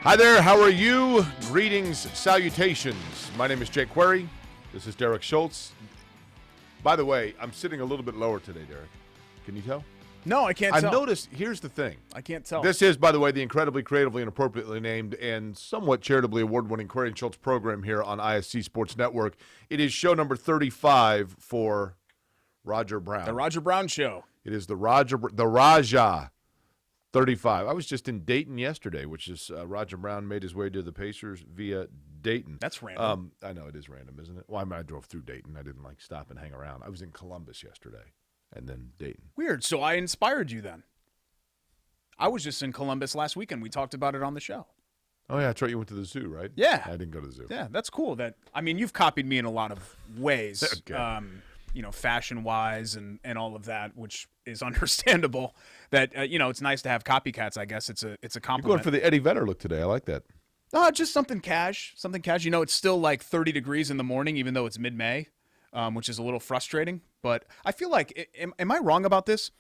Hi there, how are you? Greetings, salutations. My name is Jake Query. This is Derek Schultz. By the way, I'm sitting a little bit lower today, Derek. Can you tell? No, I can't tell. I noticed, here's the thing. I can't tell. This is, by the way, the incredibly creatively and appropriately named and somewhat charitably award-winning Query and Schultz program here on ISC Sports Network. It is show number 35 for Roger Brown. The Roger Brown Show. It is the Raja 35. I was just in Dayton yesterday, which is Roger Brown made his way to the Pacers via Dayton. That's random. I know it is random, isn't it? Well, I drove through Dayton. I didn't stop and hang around. I was in Columbus yesterday and then Dayton. Weird. So I inspired you then. I was just in Columbus last weekend. We talked about it on the show. Oh, yeah, that's right. You went to the zoo, right? Yeah. I didn't go to the zoo. Yeah, that's cool. You've copied me in a lot of ways. Okay. Fashion-wise and all of that, which is understandable. That it's nice to have copycats. I guess it's a compliment. You're going for the Eddie Vedder look today. I like that. Just something cash. Something cash. It's still like 30 degrees in the morning, even though it's mid-May, which is a little frustrating. But I feel like, am I wrong about this?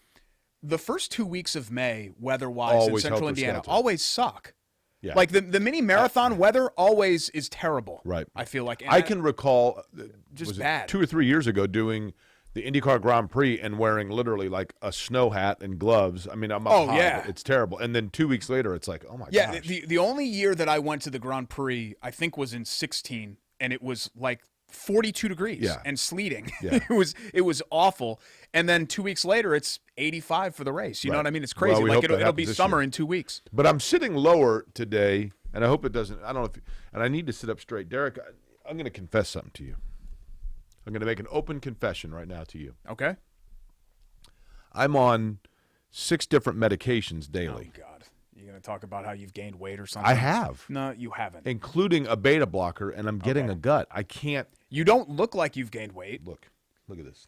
The first 2 weeks of May, weather-wise, in central Indiana, always suck. Yeah. Like the mini marathon weather always is terrible. Right. I feel like. I can recall just bad. 2 or 3 years ago doing the IndyCar Grand Prix and wearing literally like a snow hat and gloves. I mean, I'm up high, yeah. but it's terrible. And then 2 weeks later, it's like, oh my gosh. Yeah, the only year that I went to the Grand Prix, I think, was in 16, and it was like 42 degrees and sleeting. Yeah. It was awful. And then 2 weeks later, it's 85 for the race. You know what I mean? It's crazy. Well, it'll be summer in 2 weeks. But I'm sitting lower today, and I hope it doesn't. I don't know if, and I need to sit up straight. Derek, I'm going to confess something to you. I'm going to make an open confession right now to you. Okay. I'm on 6 different medications daily. Oh, God. You're going to talk about how you've gained weight or something? I have. No, you haven't. Including a beta blocker, and I'm getting a gut. I can't. You don't look like you've gained weight. Look at this.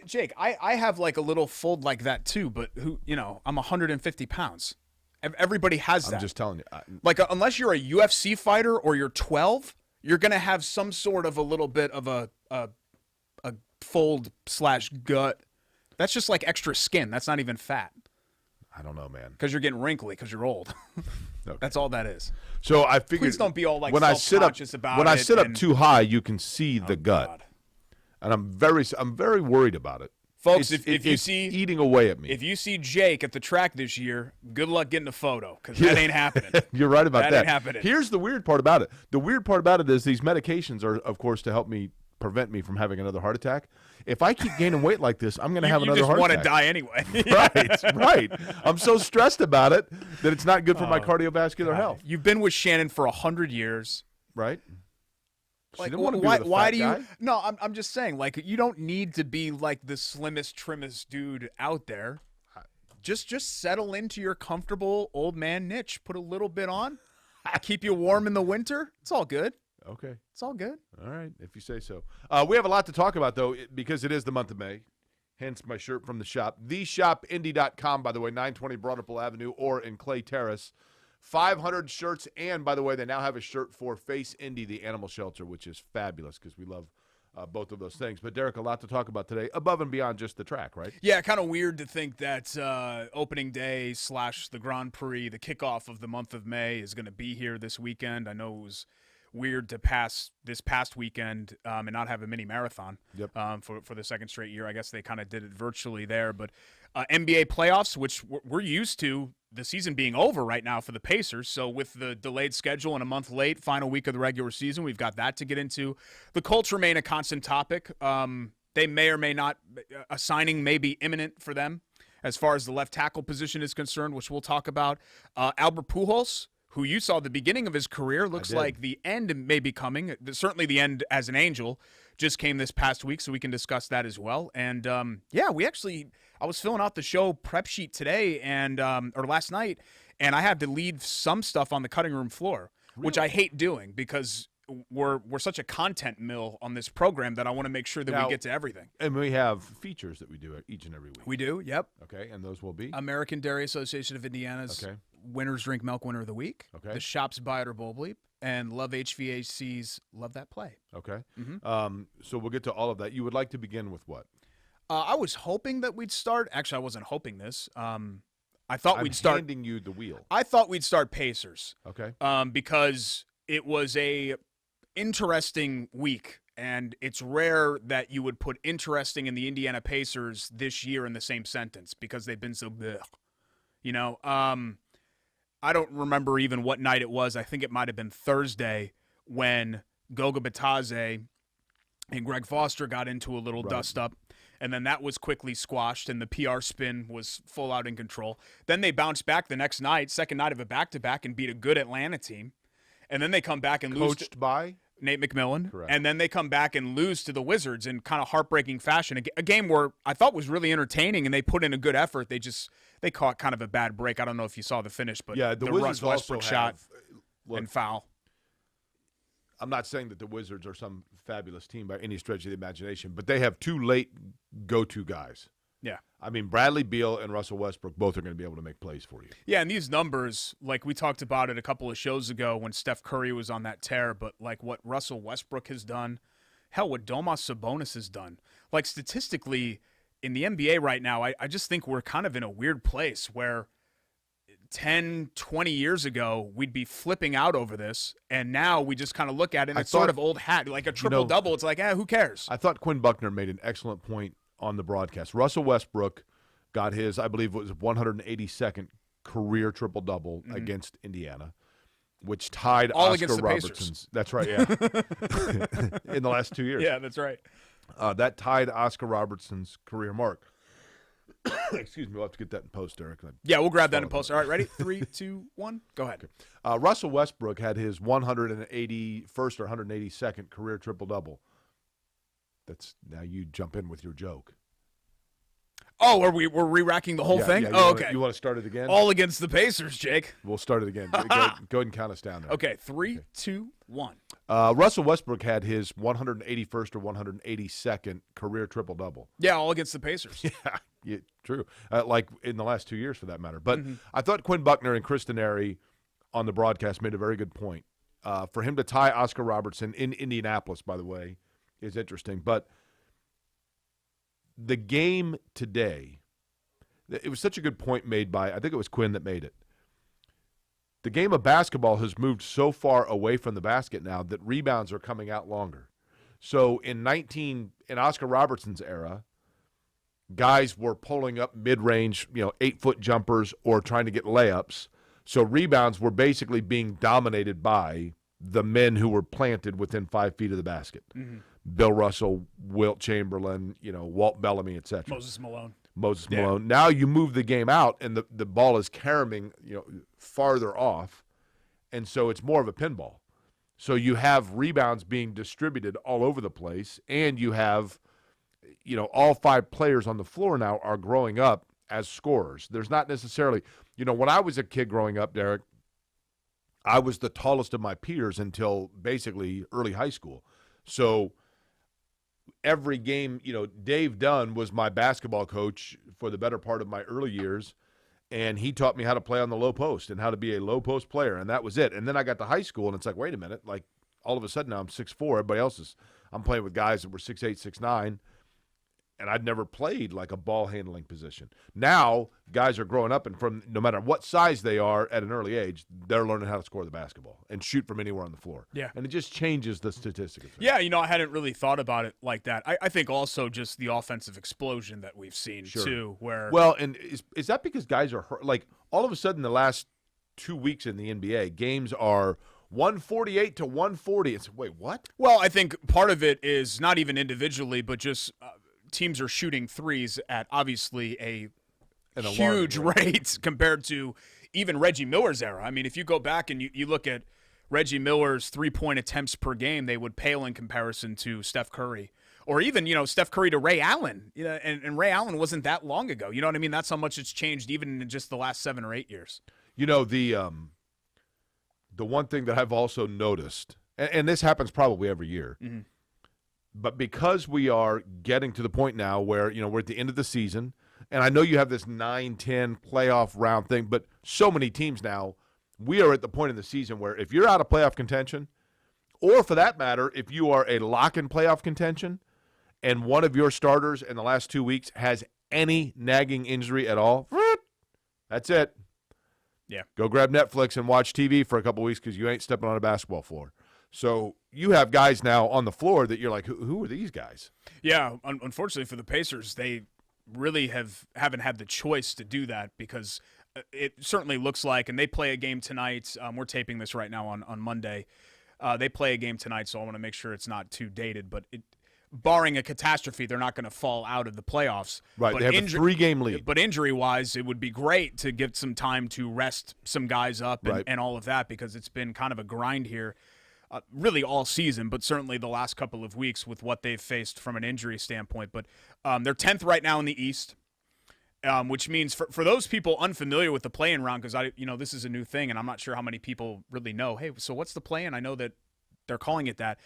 Jake, I have like a little fold like that too, but I'm 150 pounds. Everybody has that. I'm just telling you. Unless you're a UFC fighter or you're 12, you're going to have some sort of a little bit of a fold/gut. That's just like extra skin. That's not even fat. I don't know, man. Because you're getting wrinkly because you're old. Okay. That's all that is. So I figured. Please don't be all like when self-conscious about it. When I sit up too high, you can see the gut. God. And I'm very worried about it. Folks, if you see eating away at me. If you see Jake at the track this year, good luck getting a photo because that ain't happening. You're right about that. That ain't happening. Here's the weird part about it. The weird part about it is these medications are, of course, to help me prevent me from having another heart attack. If I keep gaining weight like this, I'm going to have another heart attack. You just want to die anyway. Right. I'm so stressed about it that it's not good for my cardiovascular health. You've been with Shannon for 100 years. Right. Like, she didn't want to be with a fat do you? guy. No, I'm just saying. Like, you don't need to be like the slimmest, trimmest dude out there. Just settle into your comfortable old man niche. Put a little bit on. Keep you warm in the winter. It's all good. Okay. It's all good. All right, if you say so. We have a lot to talk about, though, because it is the month of May. Hence my shirt from the shop. TheShopIndy.com, by the way, 920 Broadripple Avenue or in Clay Terrace. 500 shirts, and by the way, they now have a shirt for Face Indy, the animal shelter, which is fabulous because we love both of those things. But, Derek, a lot to talk about today, above and beyond just the track, right? Yeah, kind of weird to think that opening day / the Grand Prix, the kickoff of the month of May, is going to be here this weekend. I know it was weird to pass this past weekend and not have a mini marathon for the second straight year. I guess they kind of did it virtually there. But NBA playoffs, which we're used to, the season being over right now for the Pacers. So with the delayed schedule and a month late, final week of the regular season, we've got that to get into. The Colts remain a constant topic. They may or may not, a signing may be imminent for them as far as the left tackle position is concerned, which we'll talk about. Albert Pujols, who you saw the beginning of his career, looks like the end may be coming. Certainly the end as an Angel just came this past week, so we can discuss that as well. And, I was filling out the show prep sheet today or last night, and I had to leave some stuff on the cutting room floor, which I hate doing because we're such a content mill on this program that I want to make sure that we get to everything. And we have features that we do each and every week. We do, yep. Okay, and those will be? American Dairy Association of Indiana's Winners Drink Milk Winner of the Week, the Shop's Buy It or Bowl Bleep, and Love HVAC's Love That Play. Okay. So we'll get to all of that. You would like to begin with what? I was hoping that we'd start. Actually, I wasn't hoping this. I thought I'm we'd start handing you the wheel. I thought we'd start Pacers. Okay. Because it was a interesting week, and it's rare that you would put interesting in the Indiana Pacers this year in the same sentence because they've been so bleh. You know, I don't remember even what night it was. I think it might have been Thursday when Goga Bitadze and Greg Foster got into a little dust-up, and then that was quickly squashed, and the PR spin was full out in control. Then they bounced back the next night, second night of a back-to-back, and beat a good Atlanta team. And then they come back and lose Coached by Nate McMillan. Correct. And then they come back and lose to the Wizards in kind of heartbreaking fashion. A game where I thought was really entertaining, and they put in a good effort. They caught kind of a bad break. I don't know if you saw the finish, but the Wizards Russ Westbrook also shot look, and foul. I'm not saying that the Wizards are some fabulous team by any stretch of the imagination, but they have two late go-to guys. Yeah. I mean, Bradley Beal and Russell Westbrook both are going to be able to make plays for you. Yeah, and these numbers, like we talked about it a couple of shows ago when Steph Curry was on that tear, but like what Russell Westbrook has done, hell, what Domas Sabonis has done. Like statistically, in the NBA right now, I just think we're kind of in a weird place where 10, 20 years ago, we'd be flipping out over this, and now we just kind of look at it, and it's sort of old hat. Like a triple-double, it's like, who cares? I thought Quinn Buckner made an excellent point on the broadcast. Russell Westbrook got his, I believe it was 182nd career triple-double against Indiana, which tied All Oscar against the Robertson's. Pacers. That's right, yeah. In the last 2 years. Yeah, that's right. That tied Oscar Robertson's career mark. Excuse me, we'll have to get that in post, Eric. Yeah, we'll grab that in post. All right, ready? 3, 2, 1, go ahead. Okay. Russell Westbrook had his 181st or 182nd career triple-double. That's now you jump in with your joke. Oh, we're re-racking the whole thing? Yeah, okay. You want to start it again? All against the Pacers, Jake. We'll start it again. Go ahead and count us down there. Okay, 3, 2, 1. Russell Westbrook had his 181st or 182nd career triple-double. Yeah, all against the Pacers. Yeah, true. Like in the last 2 years, for that matter. But I thought Quinn Buckner and Chris Denary on the broadcast made a very good point. For him to tie Oscar Robertson in Indianapolis, by the way, is interesting. But the game today, it was such a good point made by, I think it was Quinn that made it. The game of basketball has moved so far away from the basket now that rebounds are coming out longer. So in Oscar Robertson's era, guys were pulling up mid-range, 8-foot jumpers or trying to get layups. So rebounds were basically being dominated by the men who were planted within 5 feet of the basket. Mm-hmm. Bill Russell, Wilt Chamberlain, Walt Bellamy, etc. Moses Malone. Now you move the game out, and the ball is caroming, farther off, and so it's more of a pinball. So you have rebounds being distributed all over the place, and you have, all 5 players on the floor now are growing up as scorers. There's not necessarily, when I was a kid growing up, Derek, I was the tallest of my peers until basically early high school. So every game, Dave Dunn was my basketball coach for the better part of my early years, and he taught me how to play on the low post and how to be a low post player, and that was it. And then I got to high school, and it's like, wait a minute, like all of a sudden now I'm 6'4", everybody else I'm playing with guys that were 6'8", 6'9", and I'd never played like a ball handling position. Now guys are growing up, and from no matter what size they are at an early age, they're learning how to score the basketball and shoot from anywhere on the floor. Yeah. And it just changes the statistics. Yeah, I hadn't really thought about it like that. I think also just the offensive explosion that we've seen too, where and is that because guys are hurt? Like all of a sudden the last 2 weeks in the NBA, games are 148 to 140. It's wait, what? Well, I think part of it is not even individually, but just teams are shooting threes at obviously a huge rate compared to even Reggie Miller's era. I mean, if you go back and you look at Reggie Miller's 3-point attempts per game, they would pale in comparison to Steph Curry. Or even, Steph Curry to Ray Allen. And Ray Allen wasn't that long ago. You know what I mean? That's how much it's changed even in just the last 7 or 8 years. The one thing that I've also noticed, and this happens probably every year, but because we are getting to the point now where, we're at the end of the season, and I know you have this 9-10 playoff round thing, but so many teams now, we are at the point in the season where if you're out of playoff contention, or for that matter, if you are a lock in playoff contention, and one of your starters in the last 2 weeks has any nagging injury at all, That's it. Yeah. Go grab Netflix and watch TV for a couple weeks because you ain't stepping on a basketball floor. So you have guys now on the floor that you're like, who are these guys? Yeah, unfortunately for the Pacers, they really haven't had the choice to do that because it certainly looks like, and they play a game tonight. We're taping this right now on Monday. They play a game tonight, so I want to make sure it's not too dated. But barring a catastrophe, they're not going to fall out of the playoffs. Right, but they have a 3-game lead. But injury-wise, it would be great to get some time to rest some guys up and, Right. and all of that because it's been kind of a grind here. Really all season, but certainly the last couple of weeks with what they've faced from an injury standpoint. But they're 10th right now in the East, which means for those people unfamiliar with the play-in round, because this is a new thing, and I'm not sure how many people really know. Hey, so what's the play-in? I know that they're calling it that.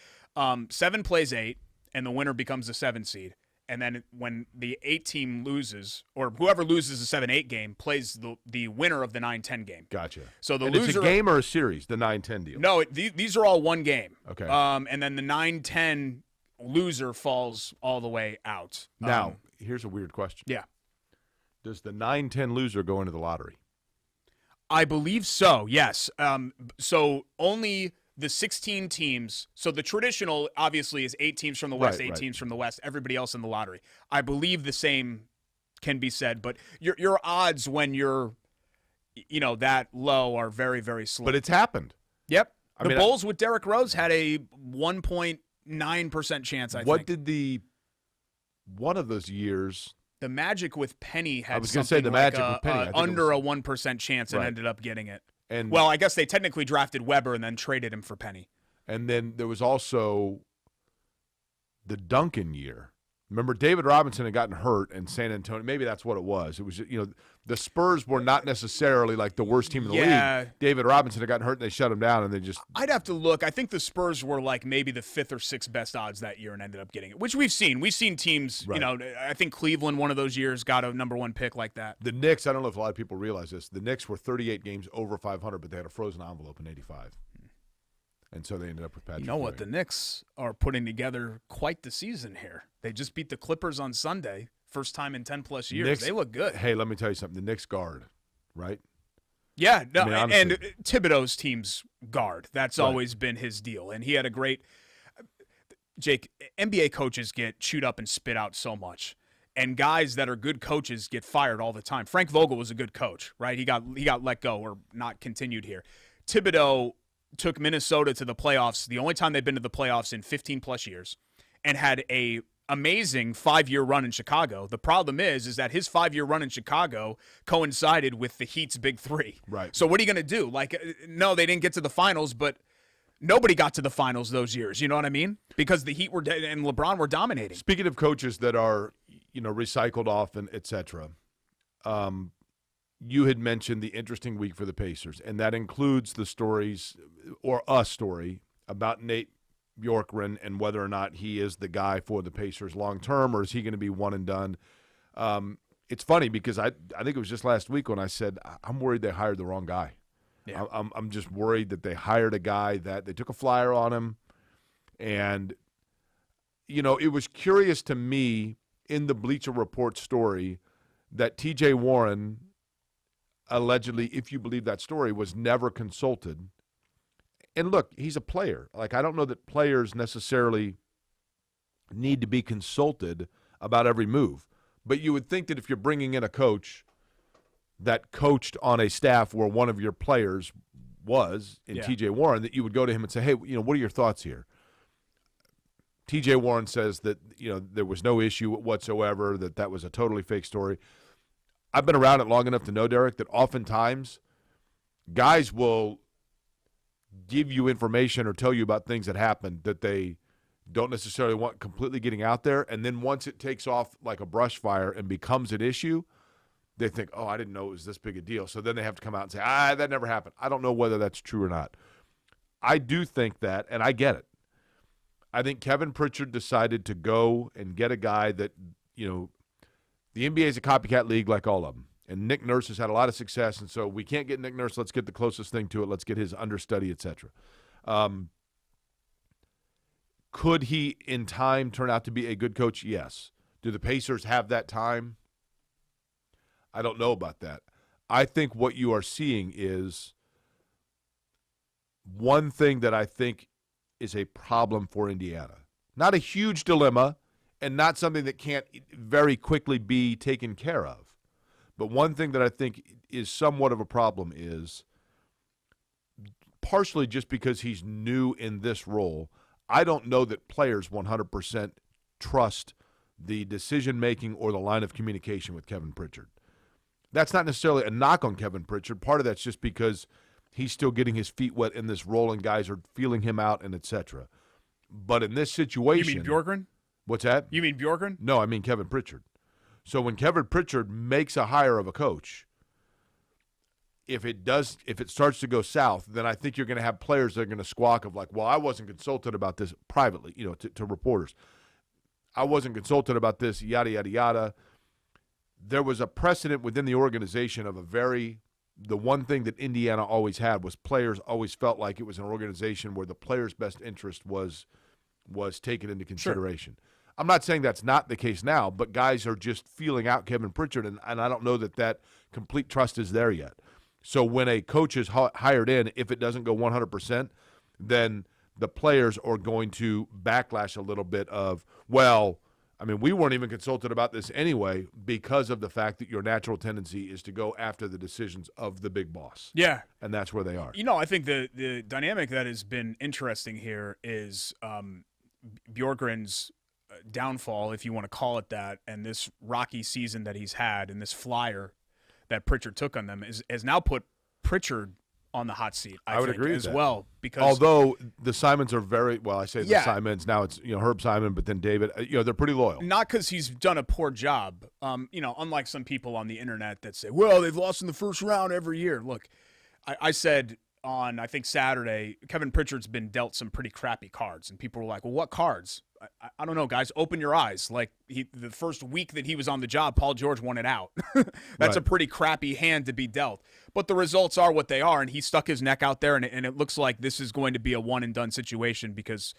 7 plays 8, and the winner becomes the 7 seed. And then when the 8 team loses, or whoever loses the 7-8 game, plays the winner of the 9-10 game. Gotcha. So the and loser, it's a game or a series, the 9-10 deal? No, these are all one game. Okay. And then the 9-10 loser falls all the way out. Now, here's a weird question. Yeah. Does the 9-10 loser go into the lottery? I believe so, yes. So only the 16 teams. So the traditional, obviously, is 8 teams from the West, Right, 8 right. teams from the West, everybody else in the lottery. I believe the same can be said, but your odds when you're, that low are very, very slim. But it's happened. Yep. I The mean, Bulls with Derrick Rose had a 1.9% chance, I What think. did one of those years? The Magic with Penny had I was gonna something say the like Magic with Penny. I think it under was- a 1% chance and Right. ended up getting it. And Well, I guess they technically drafted Weber and then traded him for Penny. And then there was also the Duncan year. Remember, David Robinson had gotten hurt in San Antonio. Maybe that's what it was. It was, the Spurs were not necessarily like the worst team in the Yeah. league. David Robinson had gotten hurt, and they shut him down, and they just I'd have to look. I think the Spurs were like maybe the 5th or 6th best odds that year and ended up getting it, which we've seen. We've seen teams, Right. I think Cleveland one of those years got a number 1 pick like that. the Knicks. I don't know if a lot of people realize this. The Knicks were 38 games over 500, but they had a frozen envelope in '85, and so they ended up with Patrick. You know what? Ewing. The Knicks are putting together quite the season here. They just beat the Clippers on Sunday. First time in 10-plus years. Knicks- They look good. Hey, let me tell you something. The Knicks guard, right? Yeah, no, I mean, and honestly. Thibodeau's team's guard. That's Right. always been his deal. And he had a great Jake, NBA coaches get chewed up and spit out so much. And guys that are good coaches get fired all the time. Frank Vogel was a good coach, right? He got let go or not continued here. Thibodeau took Minnesota to the playoffs, the only time they've been to the playoffs in 15-plus years, and had a amazing 5-year run in Chicago. The problem is that his 5-year run in Chicago coincided with the Heat's big 3. Right. So what are you going to do? No, they didn't get to the finals, but nobody got to the finals those years. You know what I mean? Because the Heat were and LeBron were dominating. Speaking of coaches that are, recycled off and et cetera, you had mentioned the interesting week for the Pacers, and that includes the stories or a story about Nate Bjorkgren and whether or not he is the guy for the Pacers long term, or is he going to be one and done? It's funny because I think it was just last week when I said I'm worried they hired the wrong guy. Yeah. I'm just worried that they hired a guy that they took a flyer on him, and it was curious to me in the Bleacher Report story that T.J. Warren allegedly, if you believe that story, was never consulted. And look, he's a player. Like, I don't know that players necessarily need to be consulted about every move. But you would think that if you're bringing in a coach that coached on a staff where one of your players was in Yeah. T.J. Warren, that you would go to him and say, hey, what are your thoughts here? T.J. Warren says that, there was no issue whatsoever, that was a totally fake story. I've been around it long enough to know, Derek, that oftentimes guys will give you information or tell you about things that happened that they don't necessarily want completely getting out there. And then once it takes off like a brush fire and becomes an issue, they think, oh, I didn't know it was this big a deal. So then they have to come out and say, that never happened. I don't know whether that's true or not. I do think that, and I get it. I think Kevin Pritchard decided to go and get a guy that, the NBA is a copycat league like all of them. And Nick Nurse has had a lot of success, and so we can't get Nick Nurse. Let's get the closest thing to it. Let's get his understudy, et cetera. Could he, in time, turn out to be a good coach? Yes. Do the Pacers have that time? I don't know about that. I think what you are seeing is one thing that I think is a problem for Indiana. Not a huge dilemma and not something that can't very quickly be taken care of. But one thing that I think is somewhat of a problem is partially just because he's new in this role, I don't know that players 100% trust the decision-making or the line of communication with Kevin Pritchard. That's not necessarily a knock on Kevin Pritchard. Part of that's just because he's still getting his feet wet in this role and guys are feeling him out and et cetera. But in this situation... You mean Bjorgren? What's that? You mean Bjorgren? No, I mean Kevin Pritchard. So when Kevin Pritchard makes a hire of a coach, if it starts to go south, then I think you're going to have players that are going to squawk of like, well, I wasn't consulted about this privately, to reporters. I wasn't consulted about this, yada, yada, yada. There was a precedent within the organization of the one thing that Indiana always had was players always felt like it was an organization where the player's best interest was taken into consideration. Sure. I'm not saying that's not the case now, but guys are just feeling out Kevin Pritchard, and I don't know that complete trust is there yet. So when a coach is hired in, if it doesn't go 100%, then the players are going to backlash a little bit of, well, I mean, we weren't even consulted about this anyway because of the fact that your natural tendency is to go after the decisions of the big boss. Yeah. And that's where they are. I think the dynamic that has been interesting here is Bjorgren's downfall, if you want to call it that, and this rocky season that he's had and this flyer that Pritchard took on them has now put Pritchard on the hot seat. I would think, agree with as that. well, because although the Simons are very well, I say the Yeah. Simons now it's Herb Simon, but then David, they're pretty loyal. not because he's done a poor job. Unlike some people on the internet that say, well, they've lost in the first round every year. Look, I said on, I think, Saturday, Kevin Pritchard's been dealt some pretty crappy cards. And people were like, well, what cards? I don't know, guys. Open your eyes. Like, the first week that he was on the job, Paul George won it out. That's Right. a pretty crappy hand to be dealt. But the results are what they are, and he stuck his neck out there, and it looks like this is going to be a one-and-done situation because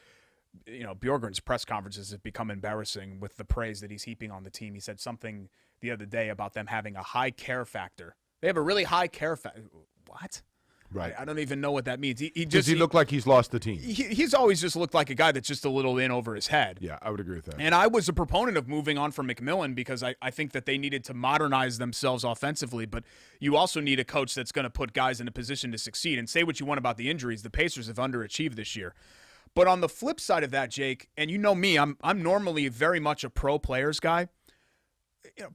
Bjorgren's press conferences have become embarrassing with the praise that he's heaping on the team. He said something the other day about them having a high care factor. They have a really high care factor. What? Right. I don't even know what that means. Does he look like he's lost the team? He's always just looked like a guy that's just a little in over his head. Yeah, I would agree with that. And I was a proponent of moving on from McMillan because I think that they needed to modernize themselves offensively, but you also need a coach that's going to put guys in a position to succeed. And say what you want about the injuries, the Pacers have underachieved this year. But on the flip side of that, Jake, and you know me, I'm normally very much a pro players guy.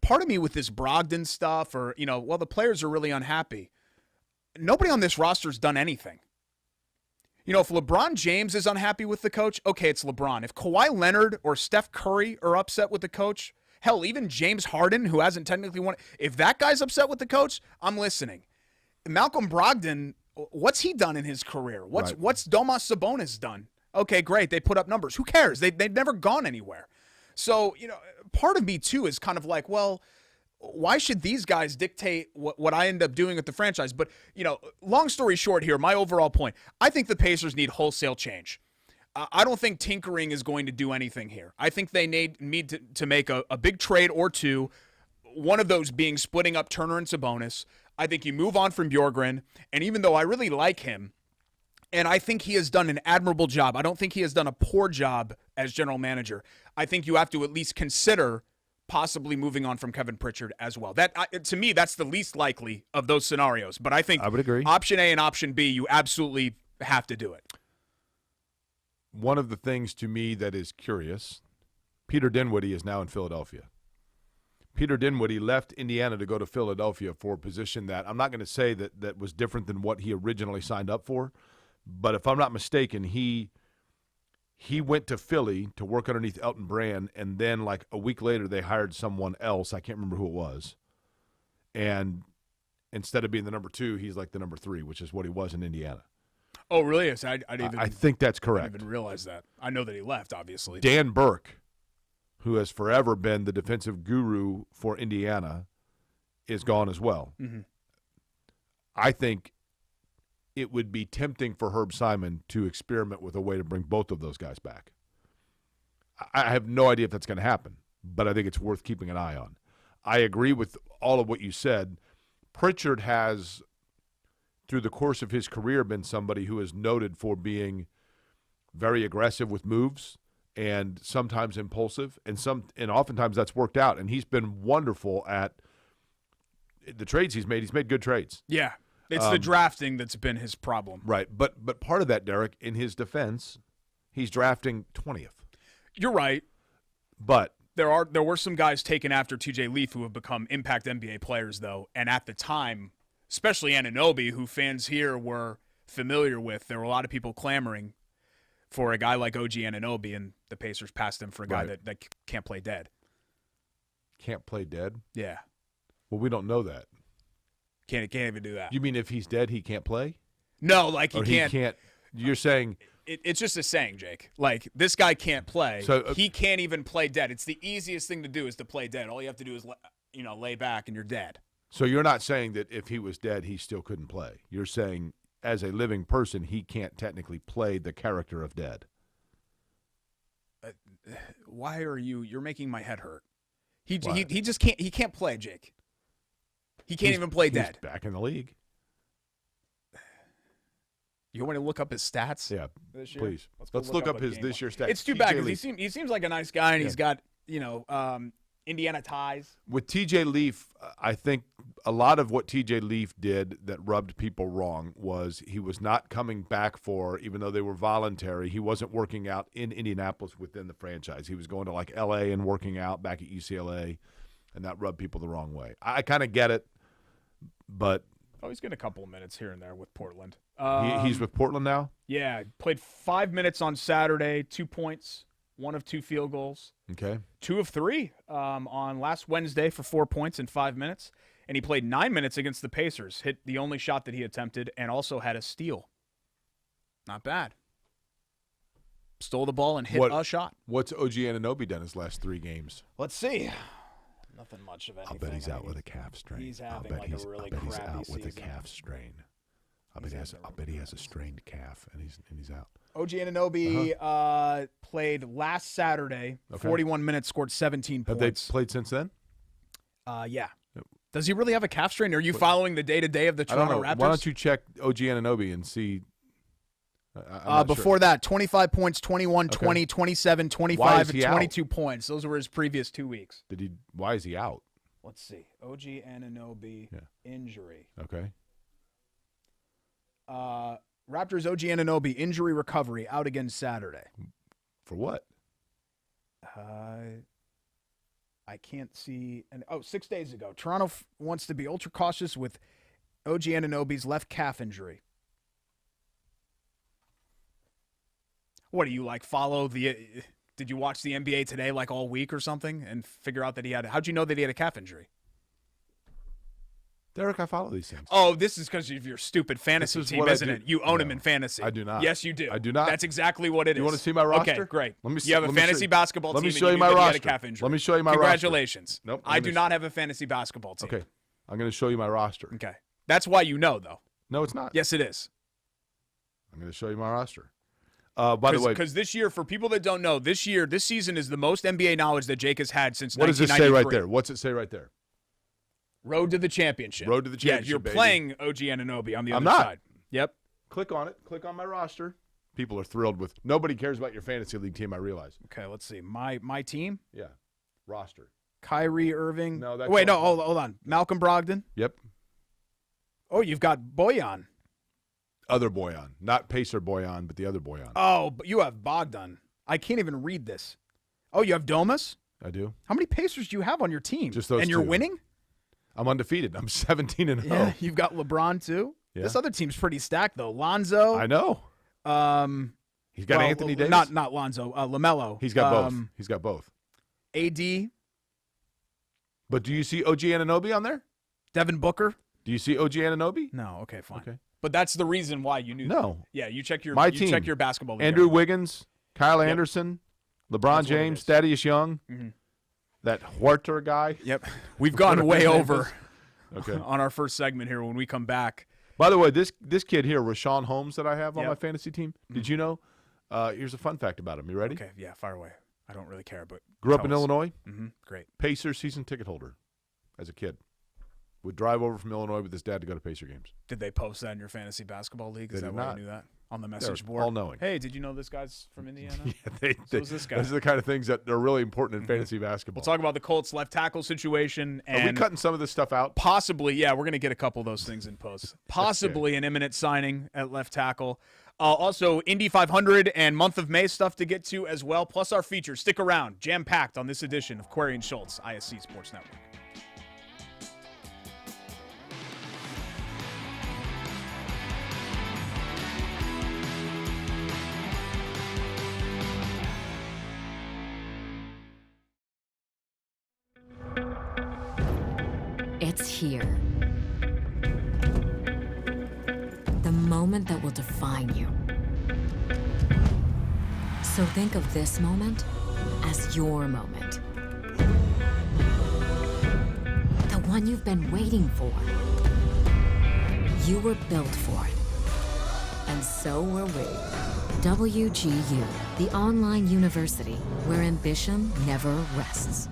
Part of me with this Brogdon stuff or, the players are really unhappy. Nobody on this roster's done anything. If LeBron James is unhappy with the coach, okay, it's LeBron. If Kawhi Leonard or Steph Curry are upset with the coach, hell, even James Harden, who hasn't technically won, if that guy's upset with the coach, I'm listening. Malcolm Brogdon, what's he done in his career? What's Domas Sabonis done? Okay, great. They put up numbers. Who cares? They've never gone anywhere. So, part of me, too, is kind of like, well, why should these guys dictate what I end up doing with the franchise? But, long story short here, my overall point, I think the Pacers need wholesale change. I don't think tinkering is going to do anything here. I think they need to make a big trade or two, one of those being splitting up Turner and Sabonis. I think you move on from Bjorgren, and even though I really like him, and I think he has done an admirable job, I don't think he has done a poor job as general manager. I think you have to at least consider possibly moving on from Kevin Pritchard as well. That to me, that's the least likely of those scenarios. But I think I would agree. Option A and option B, you absolutely have to do it. One of the things to me that is curious, Peter Dinwiddie is now in Philadelphia. Peter Dinwiddie left Indiana to go to Philadelphia for a position that I'm not going to say that was different than what he originally signed up for, but if I'm not mistaken, he went to Philly to work underneath Elton Brand, and then like a week later they hired someone else. I can't remember who it was. And instead of being the number 2, he's like the number 3, which is what he was in Indiana. Oh, really? I think that's correct. I didn't even realize that. I know that he left, obviously. Dan Burke, who has forever been the defensive guru for Indiana, is gone as well. Mm-hmm. I think it would be tempting for Herb Simon to experiment with a way to bring both of those guys back. I have no idea if that's going to happen, but I think it's worth keeping an eye on. I agree with all of what you said. Pritchard has, through the course of his career, been somebody who is noted for being very aggressive with moves and sometimes impulsive, and oftentimes that's worked out. And he's been wonderful at the trades he's made. He's made good trades. Yeah, it's the drafting that's been his problem. Right, but part of that, Derek, in his defense, he's drafting 20th. You're right. But there were some guys taken after TJ Leaf who have become impact NBA players, though. And at the time, especially Anunoby, who fans here were familiar with, there were a lot of people clamoring for a guy like OG Anunoby, and the Pacers passed him for a guy that can't play dead. Can't play dead? Yeah. Well, we don't know that. Can't even do that. You mean if he's dead, he can't play? No, like he can't. You're saying it's just a saying, Jake. Like, this guy can't play. So he can't even play dead. It's the easiest thing to do is to play dead. All you have to do is lay back and you're dead. So you're not saying that if he was dead, he still couldn't play. You're saying as a living person, he can't technically play the character of dead. Why are you're making my head hurt. He just can't. He can't play, Jake. He can't even play dead. He's back in the league. You want me to look up his stats? Yeah, this year? please. Let's look up his this year stats. It's too bad because he seems like a nice guy, and he's got Indiana ties. With TJ Leaf, I think a lot of what TJ Leaf did that rubbed people wrong was he was not coming back for, even though they were voluntary, he wasn't working out in Indianapolis within the franchise. He was going to like L.A. and working out back at UCLA, and that rubbed people the wrong way. I kind of get it, but he's getting a couple of minutes here and there with Portland. He's with Portland now? Yeah, played 5 minutes on Saturday, 2 points, 1 of 2 field goals. Okay. 2 of 3 on last Wednesday for 4 points in 5 minutes. And he played 9 minutes against the Pacers, hit the only shot that he attempted, and also had a steal. Not bad. Stole the ball and hit a shot. What's OG Anunoby done his last 3 games? Let's see. Nothing much of anything. I'll bet he's out with a calf strain. He's having a really crappy he's out season. with a calf strain. I bet he has a strained calf, and he's out. OG Anunoby played last Saturday, 41 minutes, scored 17 points. Have they played since then? Yeah. Yep. Does he really have a calf strain? Are you following the day-to-day of the Toronto Raptors? Why don't you check OG Anunoby and see? Before that, 25 points, 21, 20, 27, 25, and 22 points. Those were his previous 2 weeks. Why is he out? Let's see. OG Anunoby injury. Okay. Raptors OG Anunoby injury recovery out again Saturday. For what? I can't see. 6 days ago. Toronto wants to be ultra cautious with OG Anunoby's left calf injury. What do you follow the? Did you watch the NBA today all week or something and figure out that he had? How'd you know that he had a calf injury? Derek, I follow these things. Oh, this is because of your stupid fantasy team, isn't it? You own him in fantasy. I do not. Yes, you do. I do not. That's exactly what it is. You want to see my roster? Okay, great. Let me see, you have a fantasy basketball team. Let me show you my roster. Let me show you my roster. Congratulations. Nope. I do not have a fantasy basketball team. Okay. I'm going to show you my roster. Okay. That's why you know, though. No, it's not. Yes, it is. I'm going to show you my roster. By the way, because this year, for people that don't know, this season is the most NBA knowledge that Jake has had since 1993. What does it say right there? What's it say right there? Road to the championship. Road to the championship. Yeah, you're baby. Playing OG Anunoby on the other not. side. Yep. Click on it. Click on my roster. People are thrilled with. Nobody cares about your fantasy league team. I realize. Okay, let's see. My team. Yeah, roster. Kyrie Irving. No, that's wait. No, hold on. Malcolm Brogdon. Yep. Oh, you've got Bojan. Other Bojan, not Pacer Bojan, but the other Bojan. Oh, but you have Bogdan. I can't even read this. Oh, you have Domas? I do. How many Pacers do you have on your team? Just those and two. You're winning? I'm undefeated. I'm 17-0. Yeah, you've got LeBron too. Yeah. This other team's pretty stacked though. Lonzo. I know. He's got Anthony Davis. Not Lonzo. LaMelo. He's got both. He's got both. AD. But do you see OG Anunoby on there? Devin Booker. Do you see OG Anunoby? No. Okay, fine. Okay. But that's the reason why you knew. No. That. Yeah, you check your team. Check your basketball. Andrew Wiggins, Kyle Anderson, LeBron James, Thaddeus Young, that Huerter guy. Yep. We've gone way over okay. on our first segment here when we come back. By the way, this kid here, Rashawn Holmes, that I have on my fantasy team, did you know? Here's a fun fact about him. You ready? Okay, yeah, fire away. I don't really care, but grew up in Illinois. Great. Pacers season ticket holder as a kid. would drive over from Illinois with his dad to go to Pacer games. Did they post that in your fantasy basketball league? Is They that did why not. you knew that? On the message board? All knowing. Hey, did you know this guy's from Indiana? Yeah, So is this guy. Those are the kind of things that are really important in fantasy basketball. We'll talk about the Colts left tackle situation. And Are we cutting some of this stuff out? possibly, yeah, we're going to get a couple of those things in post. Possibly an imminent signing at left tackle. Also, Indy 500 and month of May stuff to get to as well, plus our features. Stick around, jam-packed on this edition of Query and Schultz, ISC Sports Network. It's here. The moment that will define you. So think of this moment as your moment. The one you've been waiting for. You were built for it. And so were we. WGU, the online university where ambition never rests.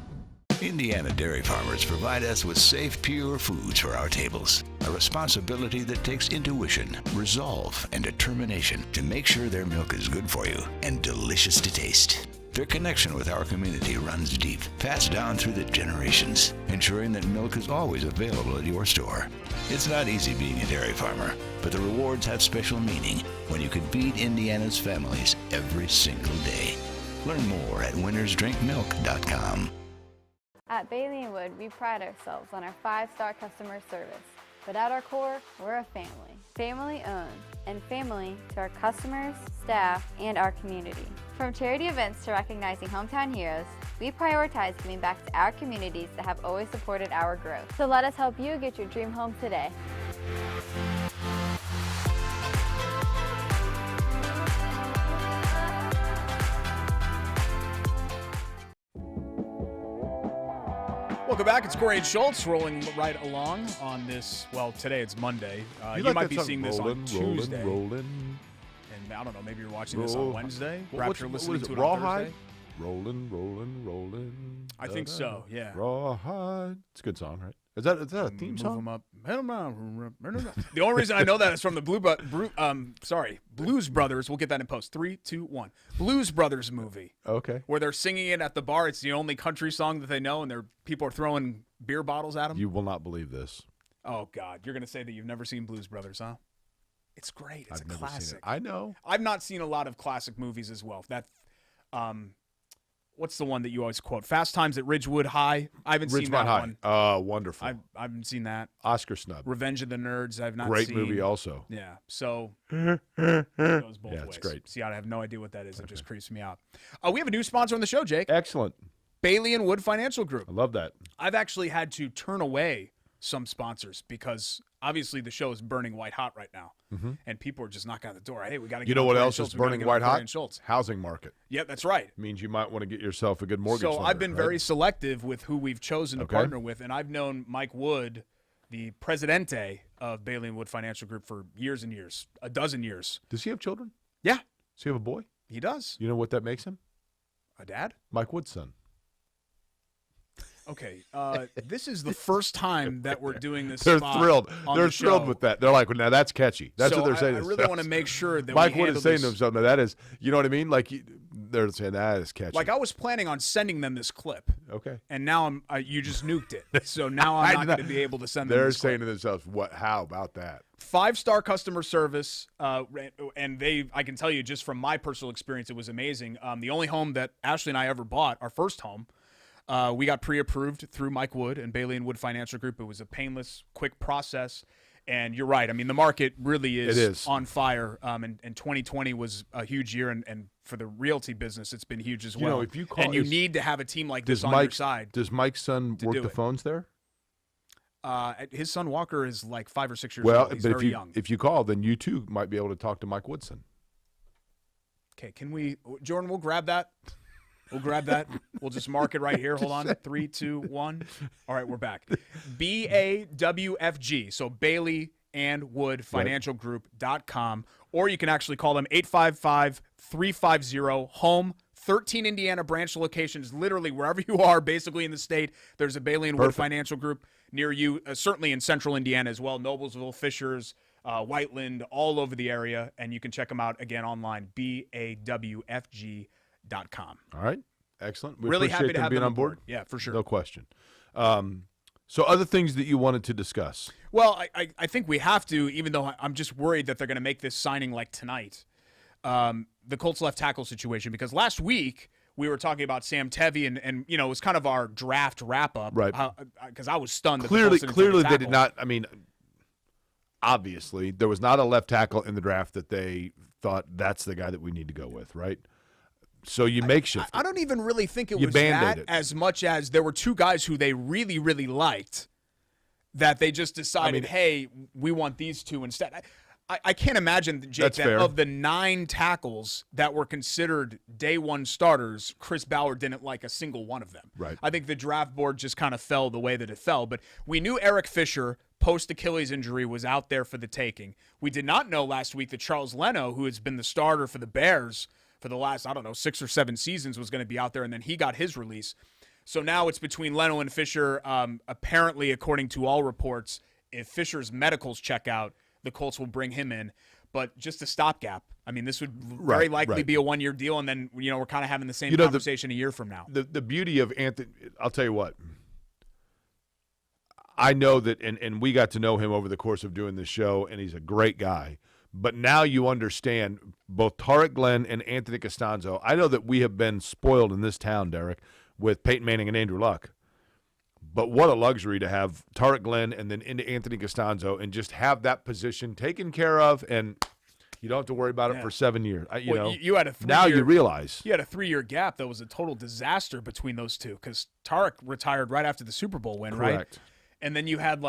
Indiana dairy farmers provide us with safe, pure foods for our tables. A responsibility that takes intuition, resolve, and determination to make sure their milk is good for you and delicious to taste. Their connection with our community runs deep, passed down through the generations, ensuring that milk is always available at your store. It's not easy being a dairy farmer, but the rewards have special meaning when you can feed Indiana's families every single day. Learn more at winnersdrinkmilk.com. At Bailey & Wood, we pride ourselves on our 5-star customer service. But at our core, we're a family. Family owned, and family to our customers, staff, and our community. From charity events to recognizing hometown heroes, we prioritize giving back to our communities that have always supported our growth. So let us help you get your dream home today. Welcome back. It's Corey and Schultz rolling right along on this. Well, today it's Monday. You like might that be song, seeing this on Tuesday. Rolling. And I don't know, maybe you're watching this on Wednesday. Perhaps you're listening what is to it, it on Rawhide? Thursday. Rolling. I think so, yeah. Rawhide. It's a good song, right? Is that a theme Move song? 'em up. The only reason I know that is from the Blues Brothers. We'll get that in post. 3, 2, 1. Blues Brothers movie. Okay. Where they're singing it at the bar. It's the only country song that they know, and people are throwing beer bottles at them. You will not believe this. Oh, God. You're going to say that you've never seen Blues Brothers, huh? It's great. It's I've a never classic. seen it. I know. I've not seen a lot of classic movies as well. What's the one that you always quote? Fast Times at Ridgewood High. I haven't seen that one. Wonderful. I haven't seen that. Oscar snub. Revenge of the Nerds. I've not Great seen. movie also. Yeah. So it goes both Yeah, ways. it's great. See, I have no idea what that is. It just creeps me out. We have a new sponsor on the show, Jake. Excellent. Bailey & Wood Financial Group. I love that. I've actually had to turn away some sponsors because obviously the show is burning white hot right now, and people are just knocking on the door. Hey, we got to. You know what else is burning white hot? Housing market. Yeah, that's right. Means you might want to get yourself a good mortgage. So lender, I've been right? very selective with who we've chosen to partner with, and I've known Mike Wood, the presidente of Bailey & Wood Financial Group, for years and years, a dozen years. Does he have children? Yeah, Does he have a boy? he does. You know what that makes him? A dad? Mike Wood's son. Okay, this is the first time that we're doing this. They're spot thrilled. on They're the thrilled show. with that. They're like, well, now that's catchy. That's So what they're saying. I to really themselves. want to make sure that Mike we Wood handle is saying this. to himself, now that is, you know what I mean? Like, they're saying that is catchy. Like I was planning on sending them this clip, Okay. and now you just nuked it. So now I'm not going to be able to send them. They're this clip. saying to themselves, "What? How about that?" 5-star customer service, and I can tell you just from my personal experience, it was amazing. The only home that Ashley and I ever bought, our first home, we got pre-approved through Mike Wood and Bailey & Wood Financial Group. It was a painless, quick process. And you're right. I mean, the market really is on fire. And 2020 was a huge year. And for the realty business, it's been huge as well. You know, if you call, and you need to have a team like this on your side. Does Mike's son work do the it. phones there? His son Walker is like 5 or 6 years Well, old. He's but very young. if you call, then you too might be able to talk to Mike Woodson. Okay, can we, Jordan, we'll grab that. We'll grab that. We'll just mark it right here. Hold on. 3, 2, 1. All right, we're back. BAWFG. So Bailey and Wood Financial Group.com. Or you can actually call them 855-350-HOME. 13 Indiana branch locations, literally wherever you are, basically in the state. There's a Bailey and Wood Financial Group near you, certainly in central Indiana as well, Noblesville, Fishers, Whiteland, all over the area. And you can check them out again online, bawfg.com. All right. Excellent. We Really appreciate happy to them have being them on board. Yeah, for sure. No question. So other things that you wanted to discuss. Well, I think we have to, even though I'm just worried that they're going to make this signing like tonight. The Colts left tackle situation, because last week we were talking about Sam Tevy and it was kind of our draft wrap up. Right. Because I was stunned. Clearly that the Colts didn't take a they tackle. did not. I mean, obviously, there was not a left tackle in the draft that they thought that's the guy that we need to go with, right? So you makeshift. I don't even really think it You was that Band-Aid it. as much as there were two guys who they really, really liked that they just decided, hey, we want these two instead. I can't imagine, Jake, That's that fair. of the 9 tackles that were considered day one starters, Chris Ballard didn't like a single one of them. Right. I think the draft board just kind of fell the way that it fell. But we knew Eric Fisher, post-Achilles injury, was out there for the taking. We did not know last week that Charles Leno, who has been the starter for the Bears for the last, 6 or 7 seasons, was going to be out there, and then he got his release. So now it's between Leno and Fisher. Apparently, according to all reports, if Fisher's medicals check out, the Colts will bring him in. But just a stopgap. I mean, this would very likely be a 1-year deal, and then we're kind of having the same conversation a year from now. The beauty of Anthony, I'll tell you what. I know that, and we got to know him over the course of doing this show, and he's a great guy. But now you understand both Tarek Glenn and Anthony Costanzo. I know that we have been spoiled in this town, Derek, with Peyton Manning and Andrew Luck. But what a luxury to have Tarek Glenn and then into Anthony Costanzo and just have that position taken care of, and you don't have to worry about it for 7 years. You had a 3-year, now you realize. You had a 3-year gap that was a total disaster between those two, because Tarek retired right after the Super Bowl win, right? Correct. And then you had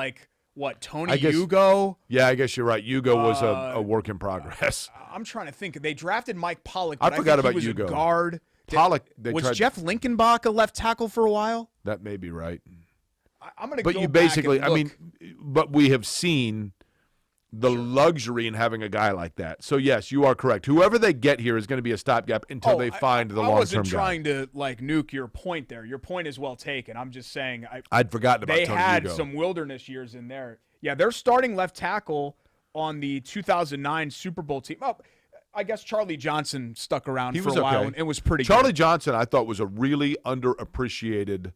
Tony Hugo? Yeah, I guess you're right. Hugo was a work in progress. I'm trying to think. They drafted Mike Pollock, I but forgot think about he was Hugo. a guard. Pollock, Was Jeff Linkenbach a left tackle for a while? That may be right. I'm going to But go you back basically, and look. but we have seen the luxury in having a guy like that. So, yes, you are correct. Whoever they get here is going to be a stopgap until they find the long-term guy. I wasn't trying to nuke your point there. Your point is well taken. I'm just saying I'd forgotten about they Tony had Hugo. some wilderness years in there. Yeah, they're starting left tackle on the 2009 Super Bowl team. Oh, I guess Charlie Johnson stuck around for a while and was pretty good. Charlie Johnson, I thought, was a really underappreciated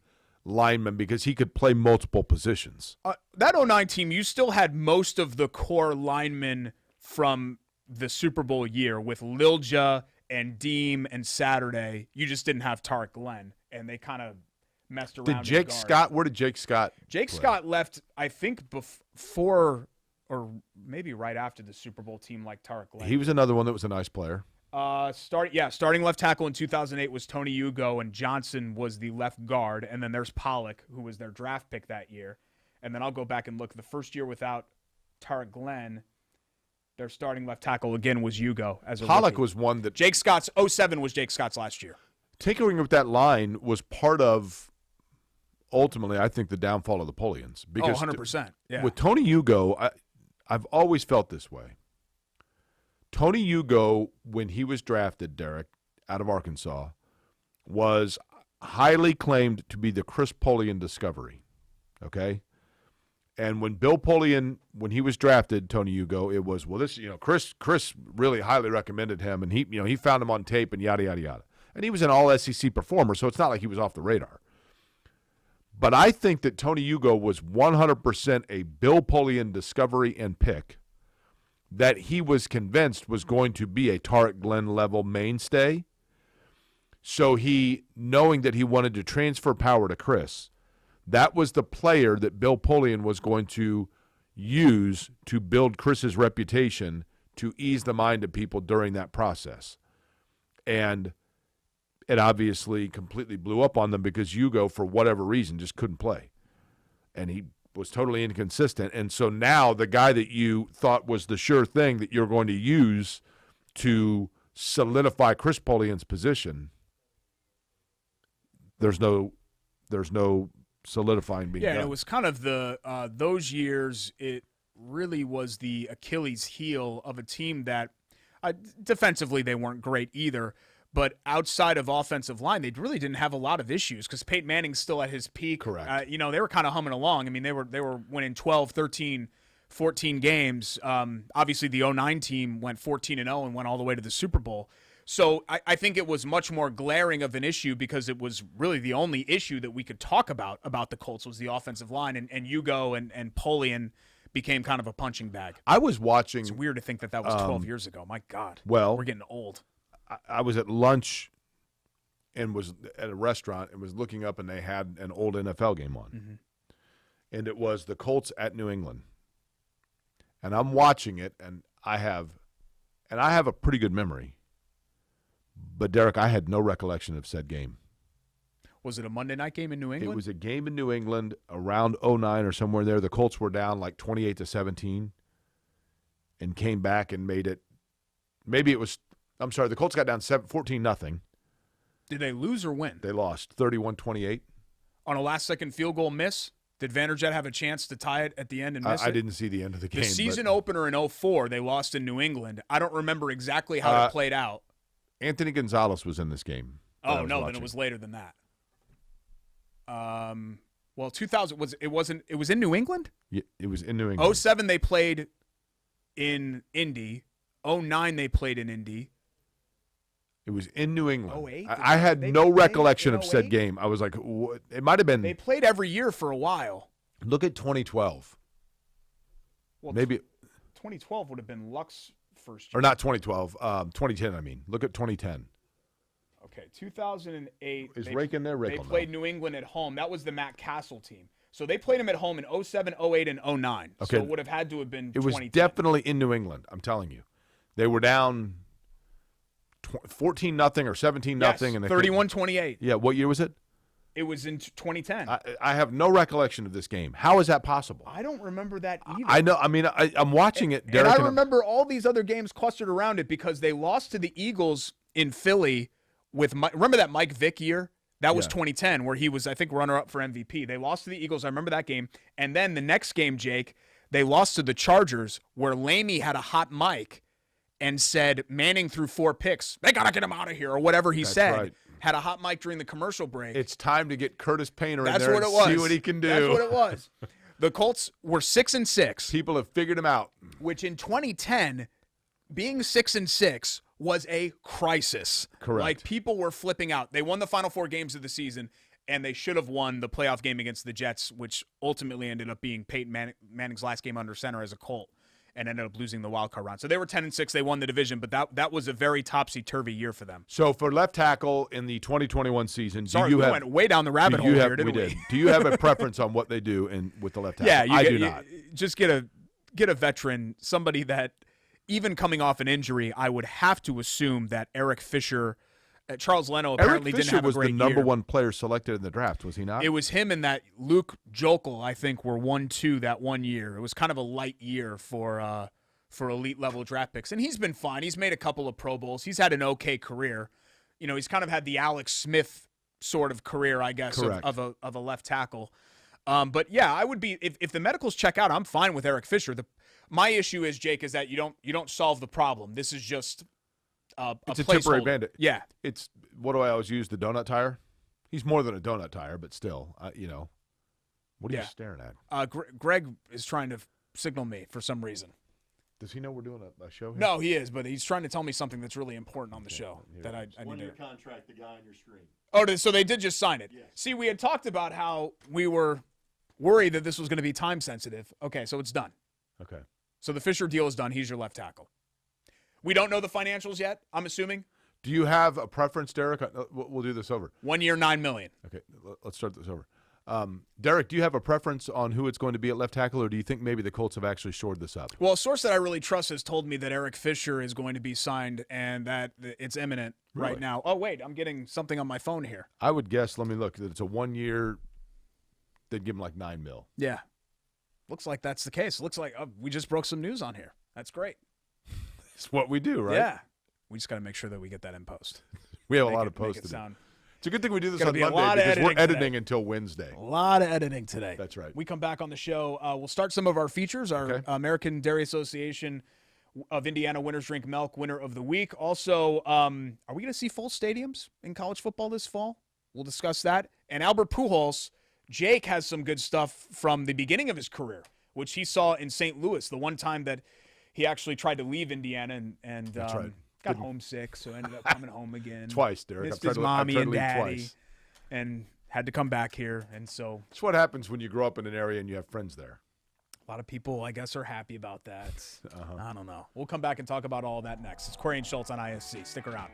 lineman because he could play multiple positions. That 09 team, you still had most of the core linemen from the Super Bowl year with Lilja and Deem and Saturday. You just didn't have Tarek Glenn, and they kind of messed around. Where did Jake Scott play? Scott left, I think, before or maybe right after the Super Bowl team like Tarek Glenn. He was another one that was a nice player. Starting left tackle in 2008 was Tony Hugo, and Johnson was the left guard. And then there's Pollock, who was their draft pick that year. And then I'll go back and look. The first year without Tarek Glenn, their starting left tackle again was Hugo as a Pollock rookie. was one that Jake Scott's 07 was Jake Scott's last year. tinkering with that line was part of ultimately, I think, the downfall of the Polians. Because 100%. Yeah. with Tony Hugo, I've always felt this way. Tony Hugo, when he was drafted, Derek, out of Arkansas, was highly claimed to be the Chris Polian discovery. Okay? And when Bill Polian, when he was drafted, Tony Hugo, it was, well, this, Chris really highly recommended him, and he found him on tape and yada, yada, yada. And he was an all-SEC performer, so it's not like he was off the radar. But I think that Tony Hugo was 100% a Bill Polian discovery and pick that he was convinced was going to be a Tarek Glenn level mainstay. So he, knowing that he wanted to transfer power to Chris, that was the player that Bill Polian was going to use to build Chris's reputation to ease the mind of people during that process. And it obviously completely blew up on them because Hugo, for whatever reason, just couldn't play. And he was totally inconsistent. And so now the guy that you thought was the sure thing that you're going to use to solidify Chris Polian's position, there's no solidifying being done. Yeah, and it was kind of the those years, it really was the Achilles heel of a team that defensively they weren't great either, But outside of offensive line, they really didn't have a lot of issues because Peyton Manning's still at his peak. Correct. They were kind of humming along. I mean, they were winning 12, 13, 14 games. Obviously, the 09 team went 14-0 and went all the way to the Super Bowl. So I think it was much more glaring of an issue because it was really the only issue that we could talk about the Colts was the offensive line. And Hugo and Polian became kind of a punching bag. I was watching. It's weird to think that was 12 years ago. My God. Well, we're getting old. I was at lunch and was at a restaurant and was looking up, and they had an old NFL game on. And it was the Colts at New England. And I'm watching it, and I have a pretty good memory. But, Derek, I had no recollection of said game. Was it a Monday night game in New England? It was a game in New England around 09 or somewhere there. The Colts were down like 28-17 and came back and made it. Maybe it was – I'm sorry, the Colts got down 14-0. Did they lose or win? They lost 31-28. On a last-second field goal miss? Did Vanderjagt have a chance to tie it at the end and miss it? I didn't see the end of the game. The season opener in 04, they lost in New England. I don't remember exactly how it played out. Anthony Gonzalez was in this game. Oh, no, then it was later than that. Well, 2000 it was in New England? Yeah, it was in New England. 07 they played in Indy. 09 they played in Indy. It was in New England. 08? I had no recollection of said game. I was like, what? It might have been. They played every year for a while. Look at 2012. Well, maybe 2012 would have been Luck's first year. Or not 2012. 2010, I mean. Look at 2010. Okay, 2008. Is Rake in there? Rake They played New England at home. That was the Matt Castle team. So they played him at home in 07, 08, and 09. Okay. So it would have had to have been 2010. It was definitely in New England, I'm telling you. They were down 14-0 or 17-0. Yes, and 31-28. Yeah, what year was it? It was in 2010. I have no recollection of this game. How is that possible? I don't remember that either. I know. I mean, I'm watching it, Derek. And I remember all these other games clustered around it because they lost to the Eagles in Philly with remember that Mike Vick year? That was 2010 where he was, I think, runner-up for MVP. They lost to the Eagles. I remember that game. And then the next game, Jake, they lost to the Chargers where Lamey had a hot mic and said Manning threw 4 picks. They got to get him out of here or whatever he said. Right. Had a hot mic during the commercial break. It's time to get Curtis Painter That's in there what it and was. see what he can do. That's what it was. The Colts were 6-6. People have figured him out. Which in 2010, being 6-6 was a crisis. Correct. Like people were flipping out. They won the final 4 games of the season, and they should have won the playoff game against the Jets, which ultimately ended up being Peyton Manning's last game under center as a Colt, and ended up losing the wild card round. So they were 10-6. They won the division, but that was a very topsy-turvy year for them. So for left tackle in the 2021 season, we went way down the rabbit hole here, didn't we? Do you have a preference on what they do with the left tackle? Yeah, I do not. Just get a veteran, somebody that even coming off an injury, I would have to assume that Eric Fisher, Charles Leno apparently didn't have a great year. Eric Fisher was the number 1 player selected in the draft, was he not? It was him and that Luke Jokel, I think, were 1-2 that one year. It was kind of a light year for elite level draft picks, and he's been fine. He's made a couple of Pro Bowls. He's had an okay career. You know, he's kind of had the Alex Smith sort of career, I guess, of a left tackle. But yeah, I would be if the medicals check out, I'm fine with Eric Fisher. My issue is, Jake, is that you don't solve the problem. This is just it's a temporary bandit. Yeah, it's what do I always use? The donut tire. He's more than a donut tire, but still, what are you staring at? Greg is trying to signal me for some reason. Does he know we're doing a show here? No, he is, but he's trying to tell me something that's really important on the show that I need to. 1-year contract, the guy on your screen. Oh, so they did just sign it. Yes. See, we had talked about how we were worried that this was going to be time sensitive. Okay, so it's done. Okay. So the Fisher deal is done. He's your left tackle. We don't know the financials yet, I'm assuming. Do you have a preference, Derek? We'll do this over. 1 year, $9 million. Okay, let's start this over. Derek, do you have a preference on who it's going to be at left tackle, or do you think maybe the Colts have actually shored this up? Well, a source that I really trust has told me that Eric Fisher is going to be signed and that it's imminent right now. Oh, wait, I'm getting something on my phone here. I would guess, let me look, that it's a 1 year, they'd give him like $9 million. Yeah. Looks like that's the case. Looks like we just broke some news on here. That's great. It's what we do, right? Yeah. We just got to make sure that we get that in post. We have a lot of posts to do. It's a good thing we do this on Monday because we're editing until Wednesday. A lot of editing today. That's right. We come back on the show. We'll start some of our features. Our American Dairy Association of Indiana Winners Drink Milk, winner of the week. Also, are we going to see full stadiums in college football this fall? We'll discuss that. And Albert Pujols, Jake has some good stuff from the beginning of his career, which he saw in St. Louis, the one time that he actually tried to leave Indiana and got homesick, so ended up coming home again. Twice, Derek. Missed his mommy and daddy, and had to come back here. And so it's what happens when you grow up in an area and you have friends there. A lot of people, I guess, are happy about that. I don't know. We'll come back and talk about all that next. It's Corey and Schultz on ISC. Stick around.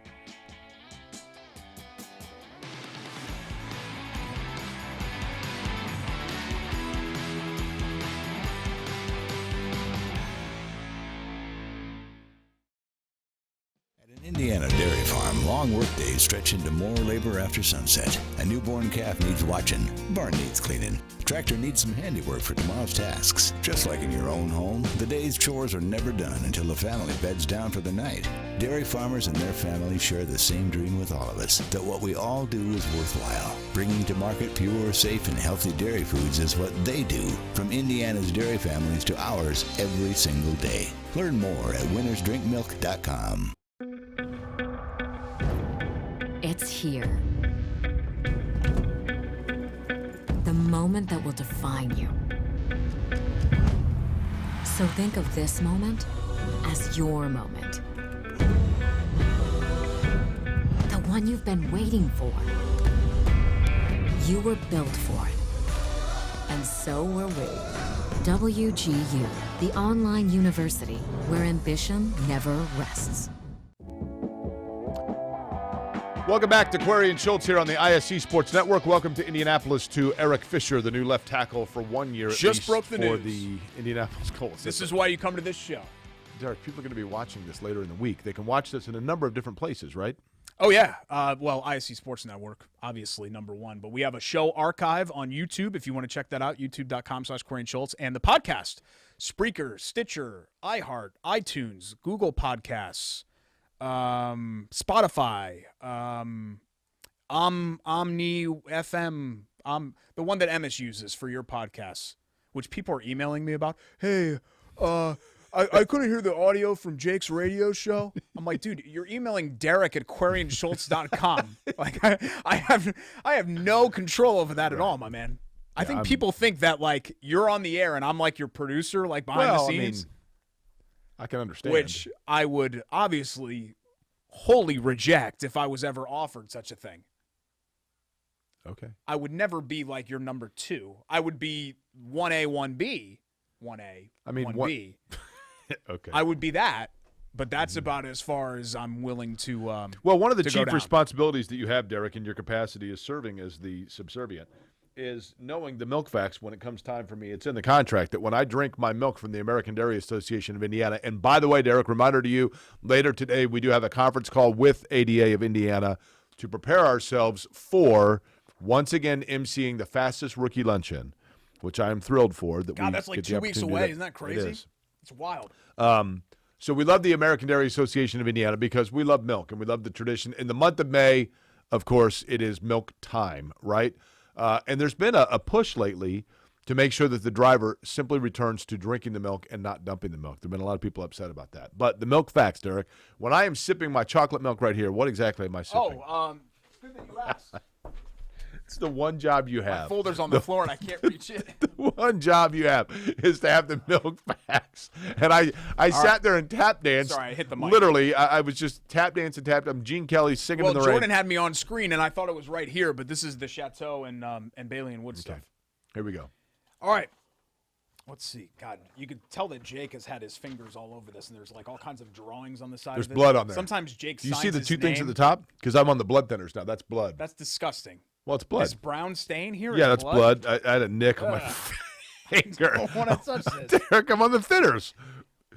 Indiana Dairy Farm, long workdays stretch into more labor after sunset. A newborn calf needs watching, barn needs cleaning, tractor needs some handiwork for tomorrow's tasks. Just like in your own home, the day's chores are never done until the family beds down for the night. Dairy farmers and their families share the same dream with all of us, that what we all do is worthwhile. Bringing to market pure, safe, and healthy dairy foods is what they do, from Indiana's dairy families to ours every single day. Learn more at winnersdrinkmilk.com. It's here. The moment that will define you. So think of this moment as your moment. The one you've been waiting for. You were built for it. And so were we. WGU, the online university where ambition never rests. Welcome back to Query and Schultz here on the ISC Sports Network. Welcome to Indianapolis to Eric Fisher, the new left tackle for 1 year at Just least broke the for news. the Indianapolis Colts. This is why you come to this show. Derek, people are going to be watching this later in the week. They can watch this in a number of different places, right? Oh, yeah. Well, ISC Sports Network, obviously, number one. But we have a show archive on YouTube if you want to check that out, youtube.com/Corey and Schultz. And the podcast, Spreaker, Stitcher, iHeart, iTunes, Google Podcasts, Spotify, Omni FM, the one that Emmis uses for your podcasts, which people are emailing me about. Hey, I couldn't hear the audio from Jake's radio show. I'm like, dude, you're emailing Derek at queryandschultz.com. Like, I have no control over that at all, my man. I think people think that, like, you're on the air and I'm like your producer, like behind the scenes. I can understand. Which I would obviously wholly reject if I was ever offered such a thing. Okay. I would never be like your number two. I would be 1A, 1B, 1A, I mean, 1B. Okay. I would be that, but that's about as far as I'm willing to well, one of the to go chief down. responsibilities that you have, Derek, in your capacity as serving as the subservient is knowing the milk facts when it comes time for me. It's in the contract that when I drink my milk from the American Dairy Association of Indiana, and by the way, Derek, reminder to you, later today we do have a conference call with ADA of Indiana to prepare ourselves for, once again, emceeing the fastest rookie luncheon, which I am thrilled for. God, that's like 2 weeks away. Isn't that crazy? It is. It's wild. So we love the American Dairy Association of Indiana because we love milk and we love the tradition. In the month of May, of course, it is milk time, right? And there's been a push lately to make sure that the driver simply returns to drinking the milk and not dumping the milk. There have been a lot of people upset about that. But the milk facts, Derek, when I am sipping my chocolate milk right here, what exactly am I sipping? It's good that you asked. It's the one job you My have. folder's on the floor and I can't reach it. The one job you have is to have the milk facts. And I sat there and tap danced. Sorry, I hit the mic. Literally, I was just tap dancing. I'm Gene Kelly singing in the Jordan rain. had me on screen and I thought it was right here, but this is the Chateau and Bailey and Wood stuff. Here we go. All right. Let's see. God, you could tell that Jake has had his fingers all over this, and there's like all kinds of drawings on the side There's of this. blood on there. Sometimes Jake Do you signs see the his two things at name. the top? Because I'm on the blood thinners now. That's blood. That's disgusting. Well, it's blood. This brown stain here Yeah, is that's blood. I had a nick on my finger. I don't want to touch this. Derek, I'm on the thinners.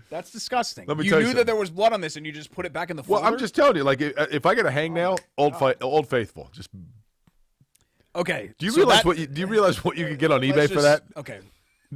That's disgusting. Let me you tell you knew something. that there was blood on this, and you just put it back in the folder? Well, I'm just telling you, like, if I get a hangnail, Old Faithful. Just okay. do you so realize that- do you realize what you could get on let's eBay for just- that? Okay.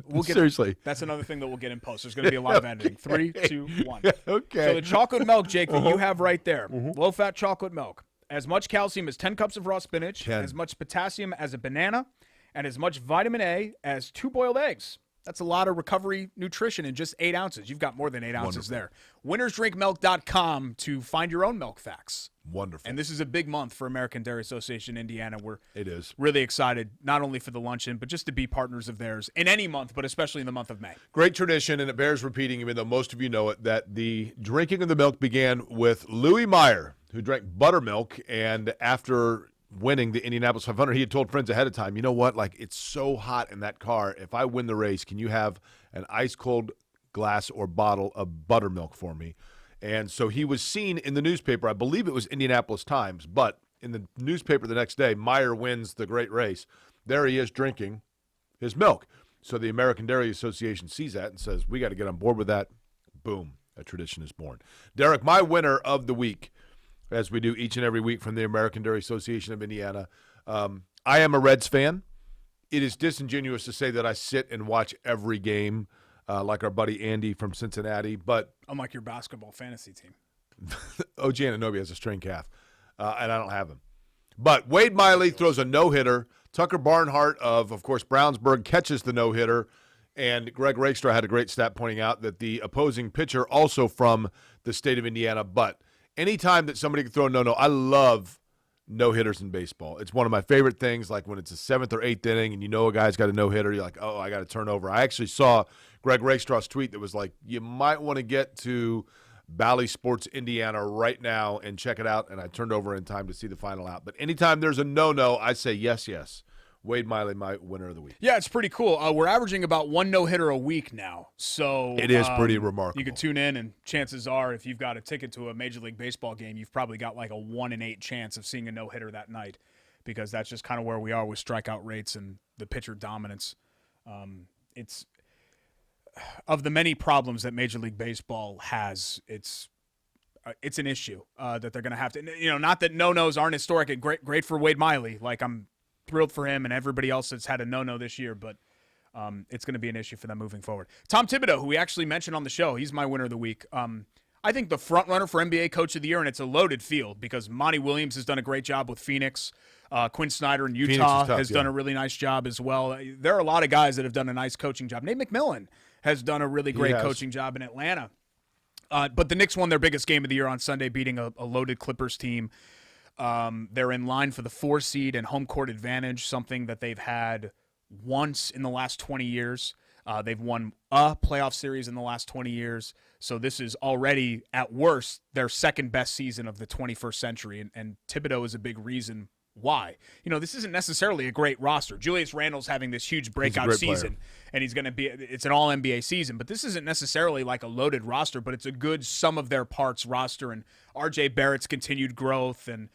We'll get, Seriously. That's another thing that we'll get in post. There's going to be a lot of editing. 3, 2, 1. Okay. So the chocolate milk, Jake, that you have right there, low-fat chocolate milk, as much calcium as 10 cups of raw spinach, 10. as much potassium as a banana, and as much vitamin A as 2 boiled eggs. That's a lot of recovery nutrition in just 8 ounces. You've got more than 8 ounces Wonderful. there. Winnersdrinkmilk.com to find your own milk facts. Wonderful. And this is a big month for American Dairy Association Indiana. We're It is. really excited, not only for the luncheon, but just to be partners of theirs in any month, but especially in the month of May. Great tradition, and it bears repeating, even though most of you know it, that the drinking of the milk began with Louis Meyer, who drank buttermilk, and after winning the Indianapolis 500, he had told friends ahead of time, you know what, like, it's so hot in that car. If I win the race, can you have an ice-cold glass or bottle of buttermilk for me? And so he was seen in the newspaper. I believe it was Indianapolis Times, but in the newspaper the next day, Meyer wins the great race. There he is drinking his milk. So the American Dairy Association sees that and says, we got to get on board with that. Boom, a tradition is born. Derek, my winner of the week, as we do each and every week from the American Dairy Association of Indiana. I am a Reds fan. It is disingenuous to say that I sit and watch every game like our buddy Andy from Cincinnati, but Unlike your basketball fantasy team. OG Anunoby has a strained calf, and I don't have him. But Wade Miley throws a no-hitter. Tucker Barnhart of course, Brownsburg catches the no-hitter, and Greg Rakestraw had a great stat pointing out that the opposing pitcher also from the state of Indiana, but anytime that somebody can throw a no-no, I love no-hitters in baseball. It's one of my favorite things, like when it's the 7th or 8th inning and you know a guy's got a no-hitter, you're like, oh, I got to turn over. I actually saw Greg Rakestraw's tweet that was like, you might want to get to Bally Sports Indiana right now and check it out, and I turned over in time to see the final out. But anytime there's a no-no, I say yes, yes. Wade Miley, my winner of the week. Yeah, it's pretty cool. We're averaging about one no-hitter a week now. So It is pretty remarkable. You can tune in, and chances are if you've got a ticket to a Major League Baseball game, you've probably got like a 1 in 8 chance of seeing a no-hitter that night, because that's just kind of where we are with strikeout rates and the pitcher dominance. It's of the many problems that Major League Baseball has, it's an issue that they're going to have to. You know, not that no-nos aren't historic and great for Wade Miley. Like, I'm thrilled for him and everybody else that's had a no-no this year, but it's going to be an issue for them moving forward. Tom Thibodeau, who we actually mentioned on the show, he's my winner of the week. I think the front runner for NBA Coach of the Year, and it's a loaded field because Monty Williams has done a great job with Phoenix. Quinn Snyder in Utah has done a really nice job as well. There are a lot of guys that have done a nice coaching job. Nate McMillan has done a really great coaching job in Atlanta. But the Knicks won their biggest game of the year on Sunday, beating a loaded Clippers team. They're in line for the 4 seed and home court advantage, something that they've had once in the last 20 years. They've won a playoff series in the last 20 years. So this is already, at worst, their second best season of the 21st century. And Thibodeau is a big reason why. You know, this isn't necessarily a great roster. Julius Randle's having this huge breakout season, and he's going to be, it's an all-NBA season, but this isn't necessarily like a loaded roster, but it's a good sum of their parts roster, and RJ Barrett's continued growth, and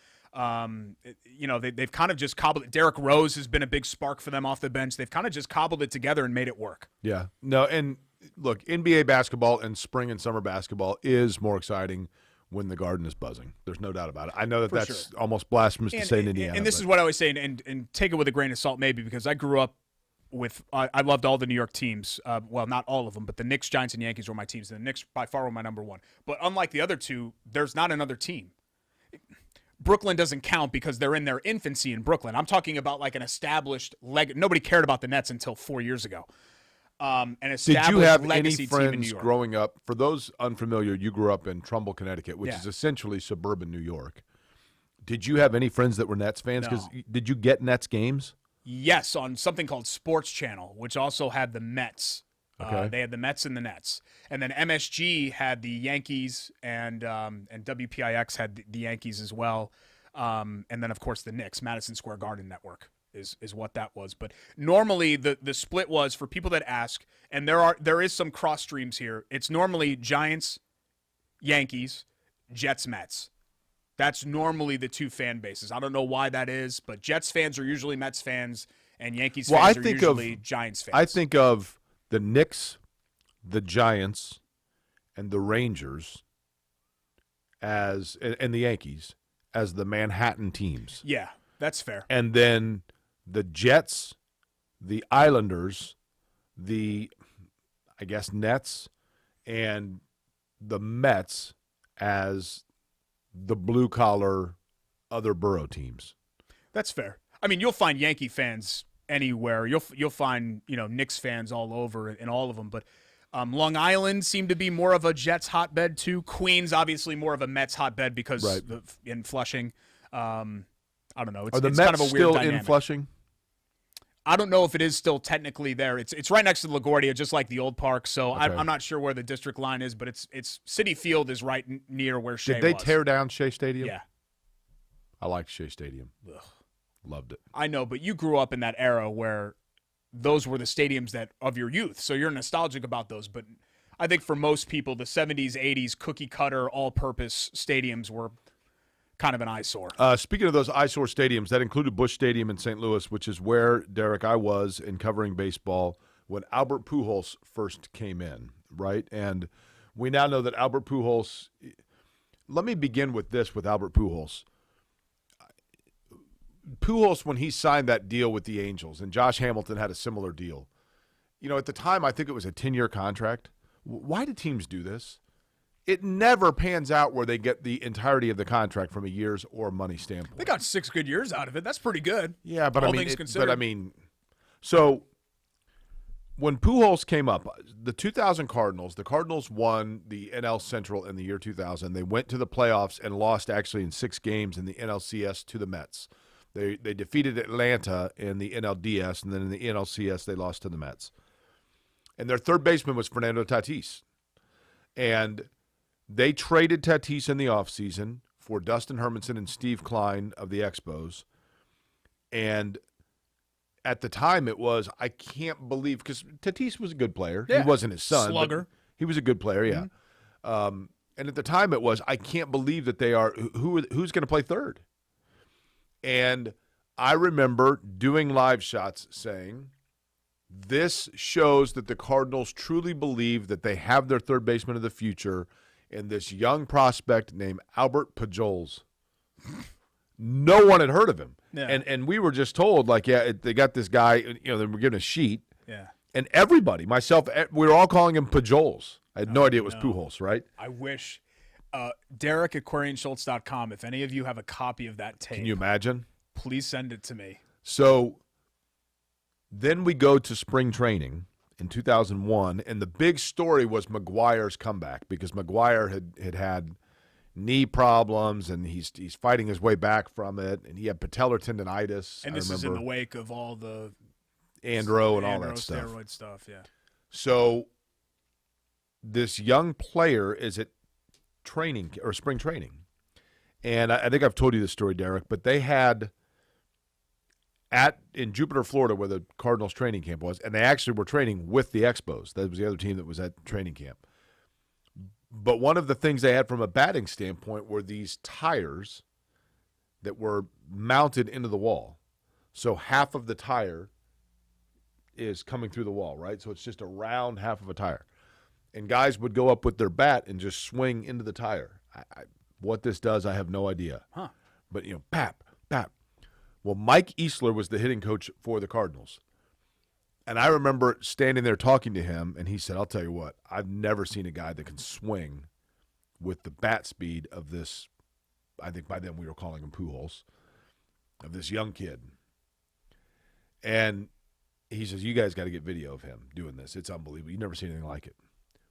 you know, they've kind of just cobbled it. Derrick Rose has been a big spark for them off the bench. They've kind of just cobbled it together and made it work. Yeah. No, and look, NBA basketball and spring and summer basketball is more exciting when the Garden is buzzing. There's no doubt about it. I know that that's almost blasphemous to say in Indiana. And this is what I always say, and take it with a grain of salt maybe, because I grew up with I loved all the New York teams. Well, not all of them, but the Knicks, Giants, and Yankees were my teams. And the Knicks by far were my number one. But unlike the other two, there's not another team. Brooklyn doesn't count because they're in their infancy in Brooklyn. I'm talking about like an established nobody cared about the Nets until 4 years ago. An established Did you have any legacy team in New friends York. growing up? For those unfamiliar, you grew up in Trumbull, Connecticut, which is essentially suburban New York. Did you have any friends that were Nets fans? Because did you get Nets games? Yes, on something called Sports Channel, which also had the Mets. Okay. They had the Mets and the Nets. And then MSG had the Yankees, and WPIX had the Yankees as well. And then, of course, the Knicks, Madison Square Garden Network is what that was. But normally the split was, for people that ask, and there is some cross streams here, it's normally Giants, Yankees, Jets, Mets. That's normally the two fan bases. I don't know why that is, but Jets fans are usually Mets fans, and Yankees fans are usually Giants fans. I think of the Knicks, the Giants, and the Rangers and the Yankees as the Manhattan teams. Yeah, that's fair. And then the Jets, the Islanders, the, I guess, Nets, and the Mets as the blue-collar other borough teams. That's fair. I mean, you'll find Yankee fans anywhere, you'll find Knicks fans all over in all of them. But Long Island seemed to be more of a Jets hotbed too. Queens obviously more of a Mets hotbed because in Flushing. I don't know. Are the it's Mets kind of a weird still dynamic. in Flushing? I don't know if it is still technically there. It's right next to LaGuardia, just like the old park. So Okay. I'm not sure where the district line is, but it's Citi Field is right near where Shea Did they was. tear down Shea Stadium? Yeah. I liked Shea Stadium. Ugh. Loved it. I know, but you grew up in that era where those were the stadiums that of your youth, so you're nostalgic about those. But I think for most people, the 70s, 80s cookie cutter, all-purpose stadiums were kind of an eyesore. Speaking of those eyesore stadiums, that included Busch Stadium in St. Louis, which is where, Derek, I was in covering baseball when Albert Pujols first came in, right? And we now know that Albert Pujols – let me begin with this with Albert Pujols. Pujols, when he signed that deal with the Angels, and Josh Hamilton had a similar deal, at the time I think it was a 10-year contract. Why do teams do this? It never pans out where they get the entirety of the contract from a year's or money standpoint. They got 6 good years out of it. That's pretty good. Yeah, but all I mean, things considered. So when Pujols came up, the 2000 Cardinals, the Cardinals won the NL Central in the year 2000. They went to the playoffs and lost actually in 6 games in the NLCS to the Mets. They defeated Atlanta in the NLDS, and then in the NLCS they lost to the Mets. And their third baseman was Fernando Tatis. And they traded Tatis in the offseason for Dustin Hermanson and Steve Klein of the Expos. And at the time it was, I can't believe, because Tatis was a good player. Yeah. He wasn't his son. Slugger. But he was a good player, yeah. Mm-hmm. And at the time it was, I can't believe that they are, who's going to play third? And I remember doing live shots saying, this shows that the Cardinals truly believe that they have their third baseman of the future in this young prospect named Albert Pujols. No one had heard of him. Yeah. And we were just told, they got this guy, they were given a sheet. Yeah. And everybody, myself, we were all calling him Pujols. I had no idea it was Pujols, right? I wish. Derek at QuarionSchultz.com, if any of you have a copy of that tape. Can you imagine? Please send it to me. So then we go to spring training in 2001, and the big story was McGuire's comeback, because McGuire had knee problems, and he's fighting his way back from it, and he had patellar tendonitis. And this is in the wake of all the Andro and all that stuff. Steroid stuff, yeah. So this young player is at training or spring training, and I think I've told you this story, Derek, but they had in Jupiter, Florida, where the Cardinals training camp was, and they actually were training with the Expos. That was the other team that was at training camp. But one of the things they had from a batting standpoint were these tires that were mounted into the wall. So half of the tire is coming through the wall, right? So it's just a round half of a tire. And guys would go up with their bat and just swing into the tire. What this does, I have no idea. Huh. But, pap. Well, Mike Easler was the hitting coach for the Cardinals. And I remember standing there talking to him, and he said, I'll tell you what, I've never seen a guy that can swing with the bat speed of this, I think by then we were calling him Pujols, of this young kid. And he says, you guys got to get video of him doing this. It's unbelievable. You've never seen anything like it.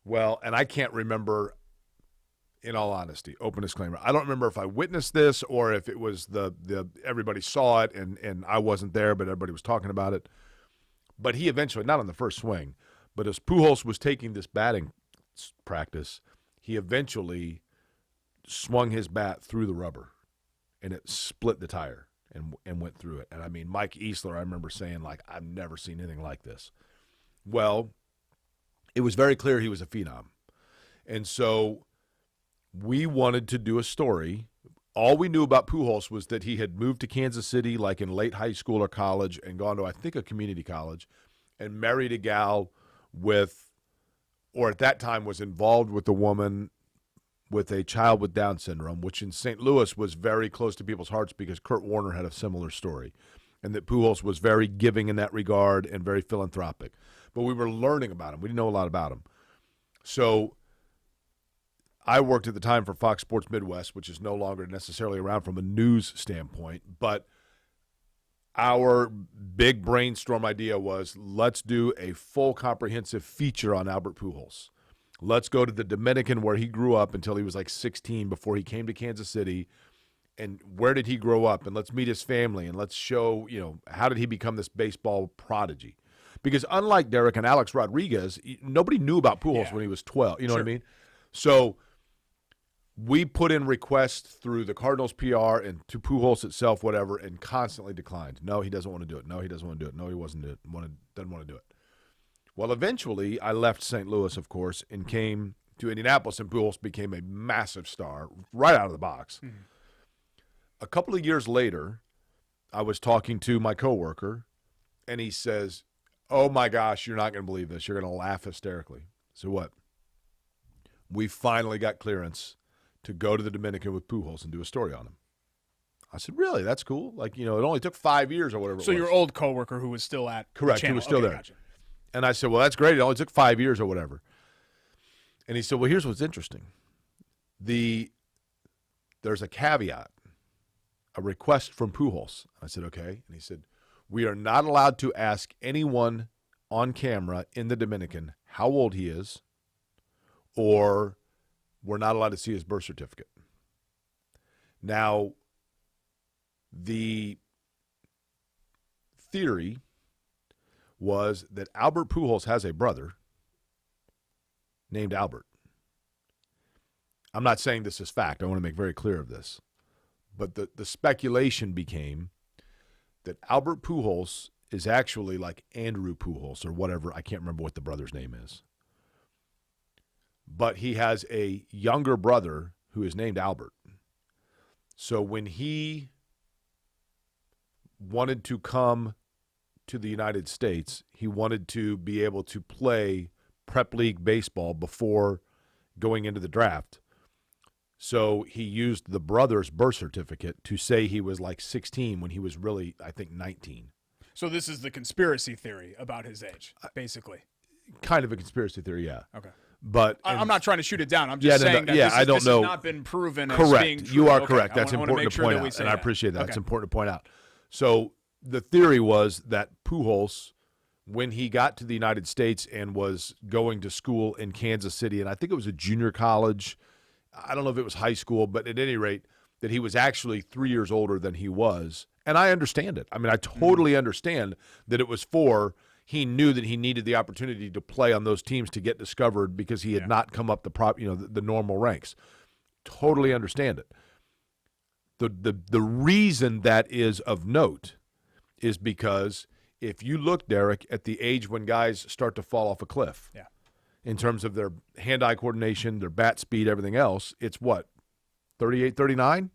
Well, and I can't remember, in all honesty, open disclaimer, I don't remember if I witnessed this or if it was the everybody saw it and I wasn't there, but everybody was talking about it. But he eventually, not on the first swing, but as Pujols was taking this batting practice, he eventually swung his bat through the rubber, and it split the tire and went through it. And I mean, Mike Easler, I remember saying, I've never seen anything like this. Well, it was very clear he was a phenom. And so we wanted to do a story. All we knew about Pujols was that he had moved to Kansas City in late high school or college and gone to, I think, a community college and married a gal or at that time was involved with a woman with a child with Down syndrome, which in St. Louis was very close to people's hearts because Kurt Warner had a similar story, and that Pujols was very giving in that regard and very philanthropic. But we were learning about him. We didn't know a lot about him. So I worked at the time for Fox Sports Midwest, which is no longer necessarily around from a news standpoint, but our big brainstorm idea was, let's do a full comprehensive feature on Albert Pujols. Let's go to the Dominican where he grew up until he was like 16 before he came to Kansas City. And where did he grow up? And let's meet his family and let's show, how did he become this baseball prodigy? Because unlike Derek and Alex Rodriguez, nobody knew about Pujols when he was 12. You know what I mean? So we put in requests through the Cardinals PR and to Pujols itself, whatever, and constantly declined. No, he doesn't want to do it. No, he doesn't want to do it. No, he doesn't want to do it. Well, eventually I left St. Louis, of course, and came to Indianapolis, and Pujols became a massive star right out of the box. Mm-hmm. A couple of years later, I was talking to my coworker, and he says, "Oh, my gosh, you're not going to believe this. You're going to laugh hysterically." So what? We finally got clearance to go to the Dominican with Pujols and do a story on him. I said, really? That's cool. Like, it only took 5 years or whatever it was. So your old coworker who was still at Correct, the channel. who was still there. Gotcha. And I said, well, that's great. It only took 5 years or whatever. And he said, well, here's what's interesting. There's a caveat, a request from Pujols. I said, okay. And he said, we are not allowed to ask anyone on camera in the Dominican how old he is, or we're not allowed to see his birth certificate. Now, the theory was that Albert Pujols has a brother named Albert. I'm not saying this is fact. I want to make very clear of this. But the speculation became that Albert Pujols is actually like Andrew Pujols or whatever. I can't remember what the brother's name is. But he has a younger brother who is named Albert. So when he wanted to come to the United States, he wanted to be able to play prep league baseball before going into the draft. So he used the brother's birth certificate to say he was like 16 when he was really, I think, 19. So this is the conspiracy theory about his age, basically. Kind of a conspiracy theory, yeah. Okay. But I'm not trying to shoot it down. I'm just saying that this has not been proven as being true. You are correct. That's important to point out, and I appreciate that. It's important to point out. So the theory was that Pujols, when he got to the United States and was going to school in Kansas City, and I think it was a junior college, I don't know if it was high school, but at any rate, that he was actually 3 years older than he was. And I understand it. I mean, I totally understand that it was he knew that he needed the opportunity to play on those teams to get discovered because he had not come up the normal ranks. Totally understand it. The reason that is of note is because if you look, Derek, at the age when guys start to fall off a cliff, in terms of their hand-eye coordination, their bat speed, everything else, it's what, 38, 39?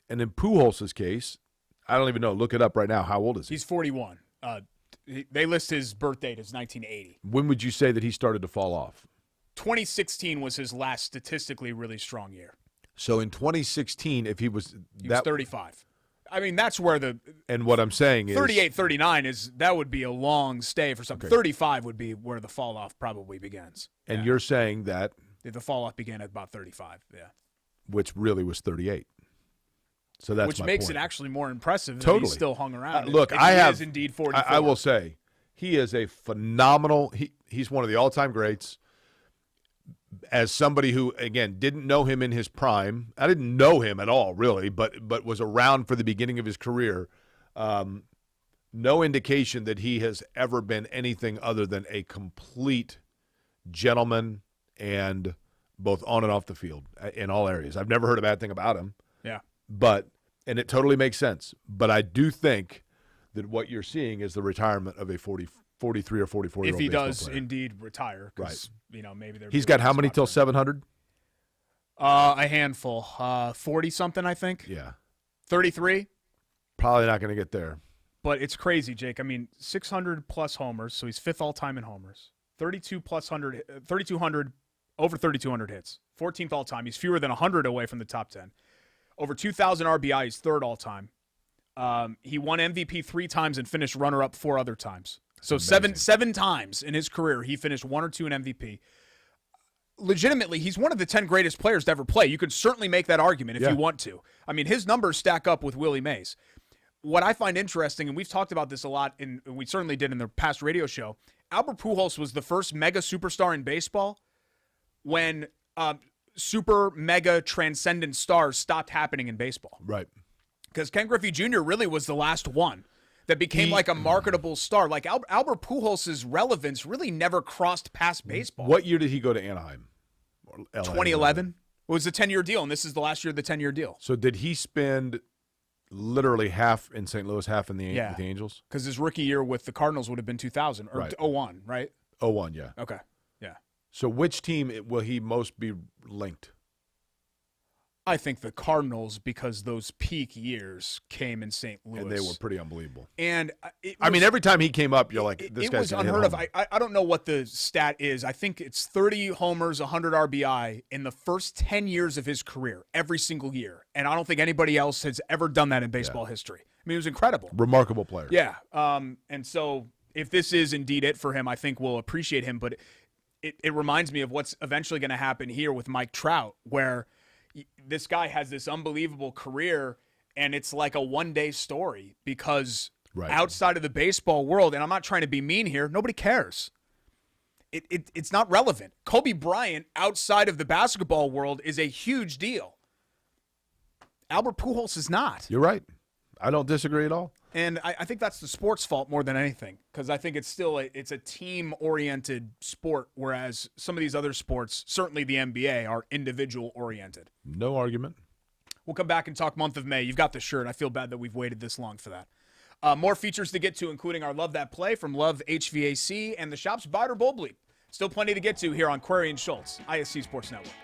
And in Pujols' case, I don't even know. Look it up right now. How old is he? He's 41. They list his birth date as 1980. When would you say that he started to fall off? 2016 was his last statistically really strong year. So in 2016, if he was 35. I mean, that's where and what I'm saying is 38, 39 that would be a long stay for something. Okay. 35 would be where the fall off probably begins. And you're saying that the fall off began at about 35. Yeah. Which really was 38. So that's which my makes point. it actually more impressive Totally. that he still hung around. Look, he is indeed 44. I will say he is a phenomenal. He's one of the all-time greats. As somebody who, again, didn't know him in his prime, I didn't know him at all, really, but was around for the beginning of his career. No indication that he has ever been anything other than a complete gentleman, and both on and off the field in all areas. I've never heard a bad thing about him. Yeah. And it totally makes sense. But I do think that what you're seeing is the retirement of a 43 or 44-year-old baseball player. If he does indeed retire. Right. Maybe he's got how many till 700? A handful. 40-something, I think. Yeah. 33? Probably not going to get there. But it's crazy, Jake. I mean, 600-plus homers, so he's fifth all-time in homers. 3,200, over 3,200 hits. 14th all-time. He's fewer than 100 away from the top 10. Over 2,000 RBI, he's third all-time. He won MVP 3 times and finished runner-up 4 other times. So seven times in his career, he finished 1 or 2 in MVP. Legitimately, he's one of the 10 greatest players to ever play. You could certainly make that argument if you want to. I mean, his numbers stack up with Willie Mays. what I find interesting, and we've talked about this a lot, and we certainly did in the past radio show, Albert Pujols was the first mega superstar in baseball when super mega transcendent stars stopped happening in baseball. Right. Because Ken Griffey Jr. really was the last one that became like a marketable star. Like Albert Pujols' relevance really never crossed past baseball. What year did he go to Anaheim? 2011. It was a 10-year deal, and this is the last year of the 10-year deal. So did he spend literally half in St. Louis, half in the with the Angels? Because his rookie year with the Cardinals would have been 2000 or Right. 01, right? 01, yeah. Okay, yeah. So which team will he most be linked? I think the Cardinals, because those peak years came in St. Louis. And they were pretty unbelievable. And I mean, every time he came up, you're like, this it guy's was gonna hit unheard of. home. I don't know what the stat is. I think it's 30 homers, 100 RBI in the first 10 years of his career, every single year. And I don't think anybody else has ever done that in baseball history. I mean, it was incredible. Remarkable player. Yeah. And so if this is indeed it for him, I think we'll appreciate him. But it reminds me of what's eventually going to happen here with Mike Trout, where this guy has this unbelievable career, and it's like a one-day story because outside of the baseball world, and I'm not trying to be mean here, nobody cares. It's not relevant. Kobe Bryant outside of the basketball world is a huge deal. Albert Pujols is not. You're right. I don't disagree at all. And I think that's the sport's fault more than anything, because I think it's still it's a team-oriented sport, whereas some of these other sports, certainly the NBA, are individual-oriented. No argument. We'll come back and talk month of May. You've got the shirt. I feel bad that we've waited this long for that. More features to get to, including our Love That Play from Love HVAC and the shop's Buy It or Bull Bleep. Still plenty to get to here on Query and Schultz, ISC Sports Network.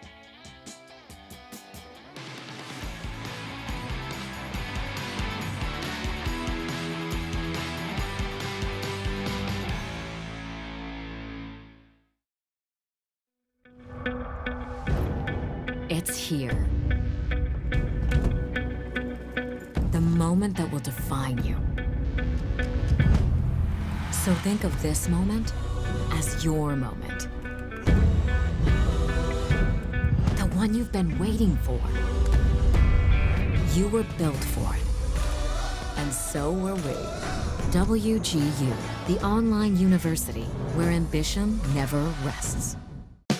It's here. The moment that will define you. So think of this moment as your moment. The one you've been waiting for. You were built for it. And so were we. WGU, the online university where ambition never rests.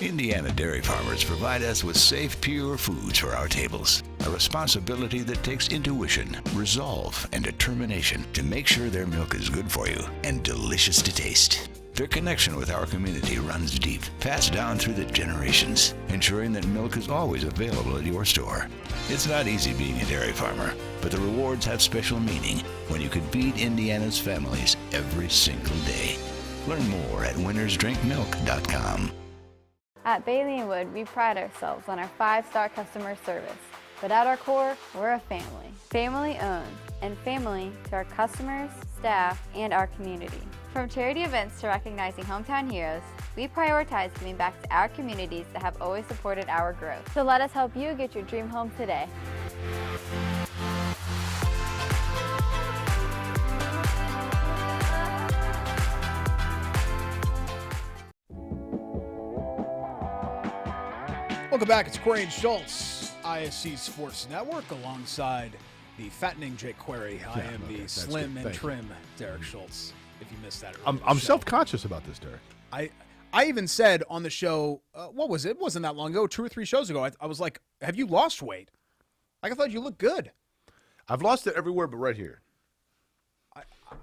Indiana dairy farmers provide us with safe, pure foods for our tables. A responsibility that takes intuition, resolve, and determination to make sure their milk is good for you and delicious to taste. Their connection with our community runs deep, passed down through the generations, ensuring that milk is always available at your store. It's not easy being a dairy farmer, but the rewards have special meaning when you can feed Indiana's families every single day. Learn more at winnersdrinkmilk.com. At Bailey & Wood, we pride ourselves on our 5-star customer service. But at our core, we're a family. Family owned, and family to our customers, staff, and our community. From charity events to recognizing hometown heroes, we prioritize giving back to our communities that have always supported our growth. So let us help you get your dream home today. Welcome back. It's Query and Schultz, ISC Sports Network, alongside the fattening Jake Query. I am the slim and trim Derek Schultz, if you missed that earlier. I'm self-conscious about this, Derek. I even said on the show, what was it? It wasn't that long ago, 2 or 3 shows ago, I was like, have you lost weight? Like, I thought you looked good. I've lost it everywhere but right here.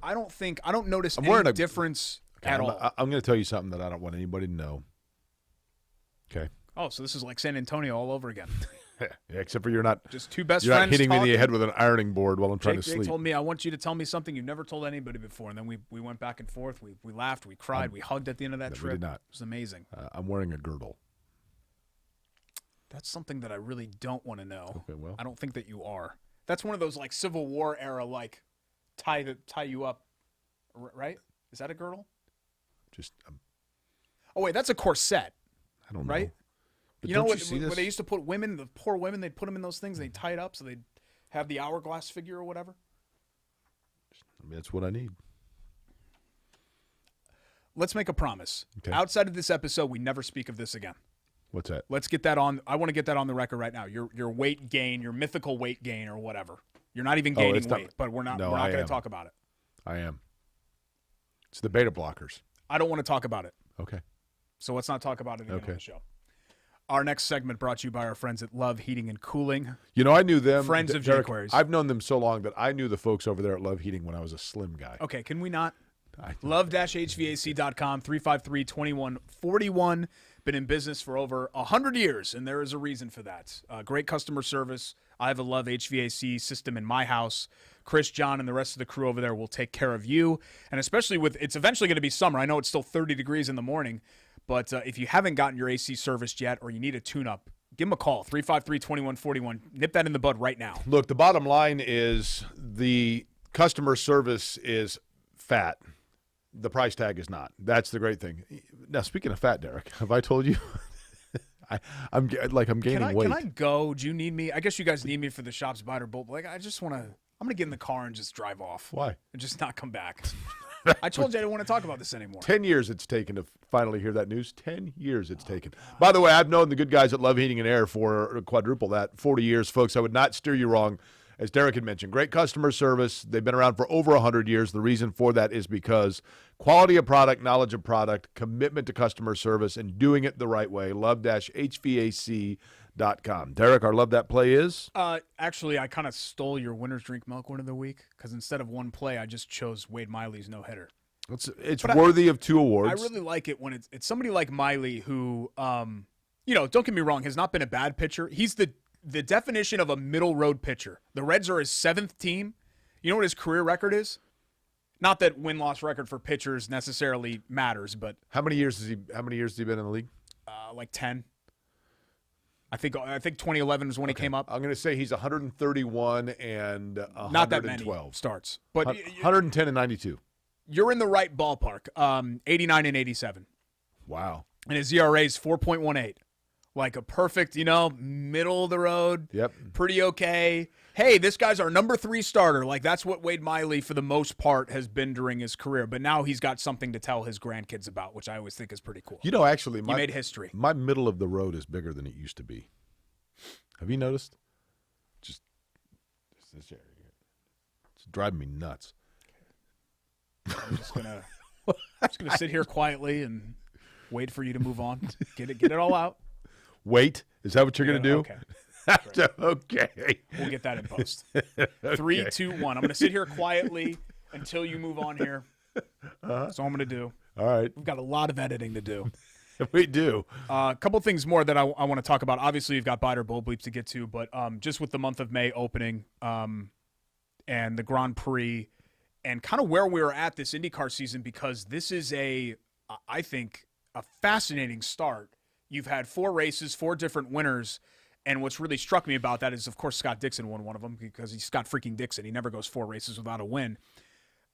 I don't notice any difference at all. I'm going to tell you something that I don't want anybody to know. Okay. Oh, so this is like San Antonio all over again. Yeah, except for you're not just two best you're friends not hitting talking. me in the head with an ironing board while I'm trying to sleep. Jake told me, I want you to tell me something you've never told anybody before. And then we went back and forth. We laughed. We cried. We hugged at the end of that trip. We did not. It was amazing. I'm wearing a girdle. That's something that I really don't want to know. Okay, well. I don't think that you are. That's one of those like Civil War era, like tie you up, right? Is that a girdle? Just. Oh, wait, that's a corset. I don't know. Right? But you know what? where they used to put women, the poor women, they'd put them in those things, they'd tie it up so they'd have the hourglass figure or whatever. I mean, that's what I need. Let's make a promise. Okay. Outside of this episode, we never speak of this again. What's that? Let's get that on. I want to get that on the record right now. Your weight gain, your mythical weight gain or whatever. You're not even gaining it's not- weight, but we're not No, going I to am. talk about it. I am. It's the beta blockers. I don't want to talk about it. Okay. So let's not talk about it again Okay. on the show. Our next segment brought to you by our friends at Love Heating and Cooling. You know, I knew them. Friends of Derek, jQueries. I've known them so long that I knew the folks over there at Love Heating when I was a slim guy. Okay, can we not? I- Love-HVAC.com, 353-2141. Been in business for over 100 years, and there is a reason for that. Great customer service. I have a Love HVAC system in my house. Chris, John, and the rest of the crew over there will take care of you. And especially with, it's eventually going to be summer. I know it's still 30 degrees in the morning, but if you haven't gotten your AC serviced yet or you need a tune-up, give them a call, 353-2141. Nip that in the bud right now. Look, the bottom line is the customer service is fat. The price tag is not. That's the great thing. Now, speaking of fat, Derek, have I told you? I'm gaining weight. Can I go? Do you need me? I guess you guys need me for the shop's buy or bolt. Like, I just want to. I'm gonna get in the car and just drive off. Why? And just not come back. I told you I didn't want to talk about this anymore. 10 years it's taken to finally hear that news. 10 years it's taken. By the way, I've known the good guys at Love Heating and Air for quadruple that, 40 years, folks. I would not steer you wrong. As Derek had mentioned, great customer service. They've been around for over 100 years. The reason for that is because quality of product, knowledge of product, commitment to customer service, and doing it the right way. Love-HVAC.com. Derek, our Love That Play is? Actually, I kind of stole your winner's drink milk one of the week because instead of one play, I just chose Wade Miley's no hitter. It's worthy of 2 awards. I really like it when it's somebody like Miley who, don't get me wrong, has not been a bad pitcher. He's the definition of a middle road pitcher. The Reds are his 7th team. You know what his career record is? Not that win-loss record for pitchers necessarily matters, but How many years has he been in the league? like 10. I think 2011 was when he came up. I'm going to say he's 131 and 112. Not that many starts, but 110 and 92. you're in the right ballpark. 89 and 87, Wow. and his ERA is 4.18. Like a perfect, middle of the road. Yep. Pretty okay. Hey, this guy's our number 3 starter. Like, that's what Wade Miley, for the most part, has been during his career. But now he's got something to tell his grandkids about, which I always think is pretty cool. Actually, He made history. My middle of the road is bigger than it used to be. Have you noticed? Just this area. It's driving me nuts. I'm just gonna sit here quietly and wait for you to move on. Get it all out. Wait, is that what you're going to do? Okay. Okay. We'll get that in post. 3, 2, 1. I'm going to sit here quietly until you move on here. That's all I'm going to do. All right. We've got a lot of editing to do. We do. A couple things more that I want to talk about. Obviously, you've got Biter Bull Bleeps to get to, but just with the month of May opening and the Grand Prix and kind of where we're at this IndyCar season, because this is I think, a fascinating start. You've had 4 races, 4 different winners. And what's really struck me about that is, of course, Scott Dixon won one of them because he's Scott freaking Dixon. He never goes 4 races without a win.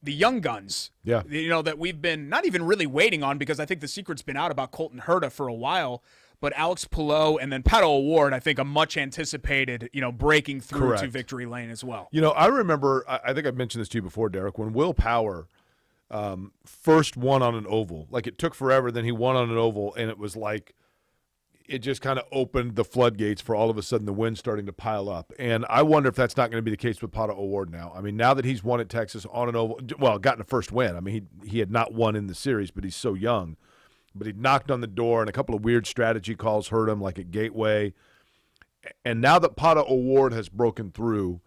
The young guns, that we've been not even really waiting on, because I think the secret's been out about Colton Herta for a while. But Alex Palou and then Pato O'Ward, I think, a much anticipated, breaking through to victory lane as well. I remember, I think I've mentioned this to you before, Derek, when Will Power first won on an oval. Like, it took forever, then he won on an oval, and it was like, it just kind of opened the floodgates for all of a sudden the wins starting to pile up. And I wonder if that's not going to be the case with Pato O'Ward now. I mean, now that he's won at Texas on an oval, well, gotten a first win. I mean, he had not won in the series, but he's so young. But he knocked on the door, and a couple of weird strategy calls hurt him, like at Gateway. And now that Pato O'Ward has broken through,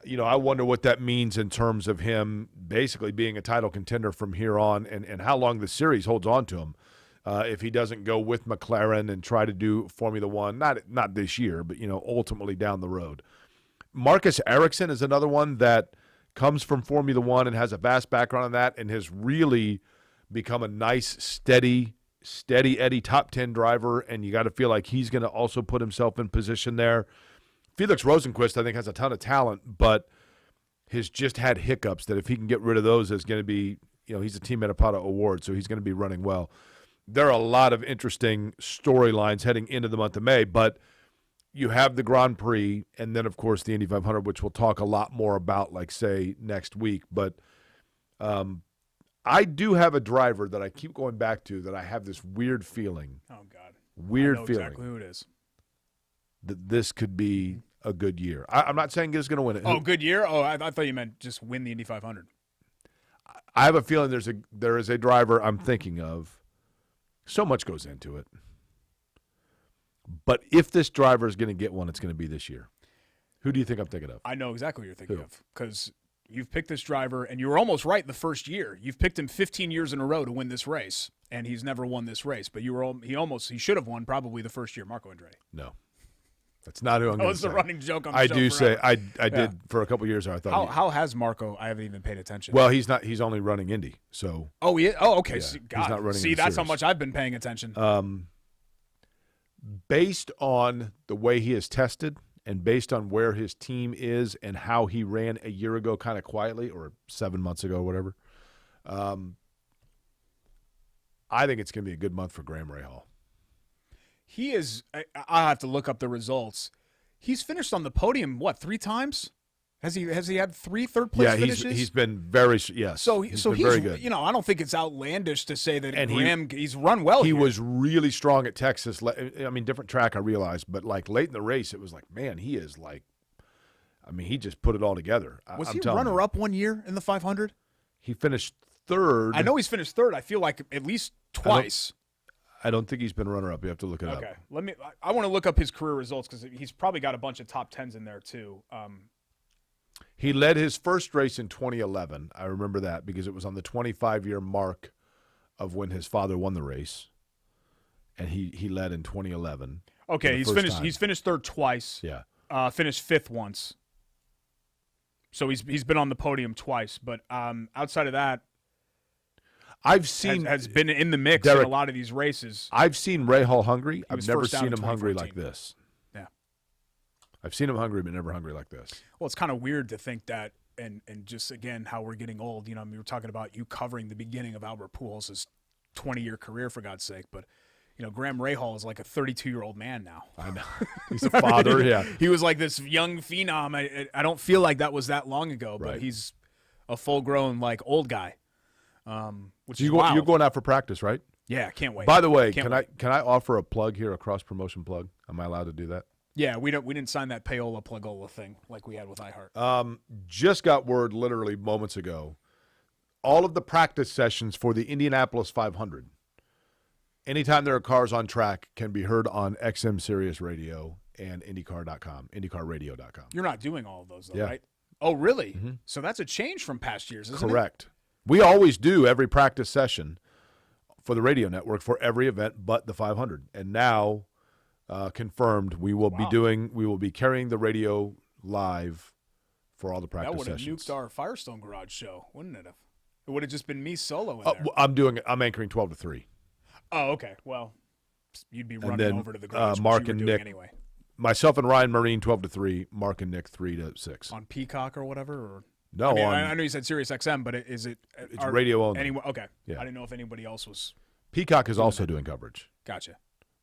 I wonder what that means in terms of him basically being a title contender from here on, and how long the series holds on to him. If he doesn't go with McLaren and try to do Formula One, not this year, but ultimately down the road. Marcus Ericsson is another one that comes from Formula One and has a vast background on that, and has really become a nice, steady Eddie top 10 driver. And you got to feel like he's going to also put himself in position there. Felix Rosenqvist, I think, has a ton of talent, but has just had hiccups that if he can get rid of those, is going to be, he's a teammate of Pato O'Ward, so he's going to be running well. There are a lot of interesting storylines heading into the month of May, but you have the Grand Prix and then, of course, the Indy 500, which we'll talk a lot more about, like, say, next week. But I do have a driver that I keep going back to that I have this weird feeling. Oh, God. Weird I know feeling. exactly who it is. That this could be a good year. I'm not saying he's going to win it. Oh, good year? Oh, I thought you meant just win the Indy 500. I have a feeling there is a driver I'm thinking of. So much goes into it. But if this driver is going to get one, it's going to be this year. Who do you think I'm thinking of? I know exactly what you're thinking Who? of because you've picked this driver, and you were almost right the first year. You've picked him 15 years in a row to win this race, and he's never won this race. But he should have won probably the first year, Marco Andretti. No. That's not who I'm That going to was say. the running joke on the I show do forever. say I did for a couple years there. I thought How has Marco? I haven't even paid attention. well, he's not. He's only running Indy. So oh, yeah. Oh, okay. Yeah, See, he's God. not running See, in the that's how series. much I've been paying attention. based on the way he has tested and based on where his team is and how he ran a year ago, kind of quietly, or 7 months ago, whatever. I think it's going to be a good month for Graham Rahal. He is. I'll have to look up the results. He's finished on the podium, what, 3 times? Has he had 3 third-place finishes? Yeah, he's been very yes. So he's he's very good. You know, I don't think it's outlandish to say that And he's run well. He here. was really strong at Texas. I mean, different track, I realize, but like late in the race, it was like, man, he is like. I mean, he just put it all together. Was I'm he telling you. runner-up one year in the 500? He finished third. I know he's finished third. I feel like at least twice. I don't think he's been runner-up. You have to look it up. Okay, I want to look up his career results because he's probably got a bunch of top 10s in there too. He led his first race in 2011. I remember that because it was on the 25-year mark of when his father won the race, and he led in 2011. Okay, for the first time. He's finished third twice. Yeah. Finished 5th once. So he's been on the podium twice, but outside of that, I've seen has been in the mix Derek, in a lot of these races. I've seen Rahal hungry. I've was never first down seen in him hungry 2014. like this. Yeah. I've seen him hungry, but never hungry like this. Well, it's kind of weird to think that, and just again how we're getting old. You know, I mean, we were talking about you covering the beginning of Albert Pujols' 20-year career, for God's sake, but. You know, Graham Rahal is like a 32-year-old man now. I know. He's a father, yeah. He was like this young phenom. I don't feel like that was that long ago, but Right. he's a full-grown, like, old guy, which is You're wild. going out for practice, right? Yeah, can't wait. By the way, Can't can wait. I offer a plug here, a cross-promotion plug? Am I allowed to do that? Yeah, we didn't sign that payola plugola thing like we had with iHeart. Just got word literally moments ago. All of the practice sessions for the Indianapolis 500, anytime there are cars on track, can be heard on XM Sirius Radio and IndyCar.com, IndyCarRadio.com. You're not doing all of those, though, Yeah. right? Oh, really? Mm-hmm. So that's a change from past years, isn't it? Correct. We always do every practice session for the radio network for every event but the 500. And now, confirmed, we will be carrying the radio live for all the practice That would have sessions. nuked our Firestone Garage show, wouldn't it have? It would have just been me solo in there. I'm anchoring 12 to 3. Oh, okay. Well, you'd be running then, over to the garage, Mark which you were and doing Nick anyway. Myself and Ryan Marine 12 to 3, Mark and Nick 3 to 6. On Peacock or whatever? Or No, I mean, on I know you said Sirius XM, but is it? It's radio only. Okay. Yeah. I didn't know if anybody else was. Peacock is also doing coverage. Gotcha.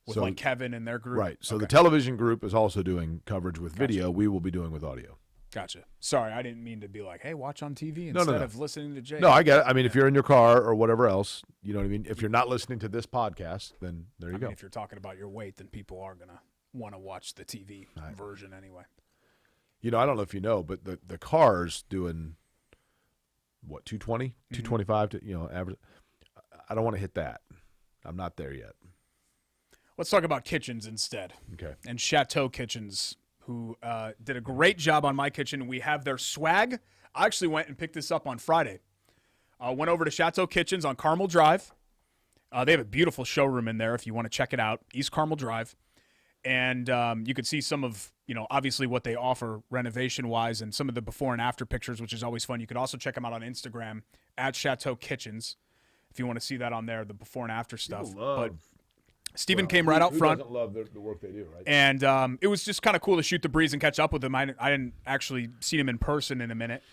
With So- like Kevin and their group. Right. So the Okay. television group is also doing coverage with video. We will be doing with audio. Gotcha. Sorry, I didn't mean to be like, hey, watch on TV No, instead no. of listening to Jay. No, I get it. I mean, if you're in your car or whatever else, you know what I mean? If you're not listening to this podcast, then there you I go. mean, if you're talking about your weight, then people are gonna want to watch the TV version anyway. You know, I don't know if you know, but the car's doing, what, 220, Mm-hmm. 225 to, average. I don't want to hit that. I'm not there yet. Let's talk about kitchens instead. Okay. And Chateau Kitchens, who did a great job on my kitchen. We have their swag. I actually went and picked this up on Friday. Went over to Chateau Kitchens on Carmel Drive. They have a beautiful showroom in there if you want to check it out, East Carmel Drive. And you could see some of, obviously what they offer renovation-wise and some of the before and after pictures, which is always fun. You could also check them out on Instagram at Chateau Kitchens if you want to see that on there, the before and after stuff. But Steven came right out front. Who doesn't love the work they do, right? And it was just kind of cool to shoot the breeze and catch up with him. I didn't actually see him in person in a minute.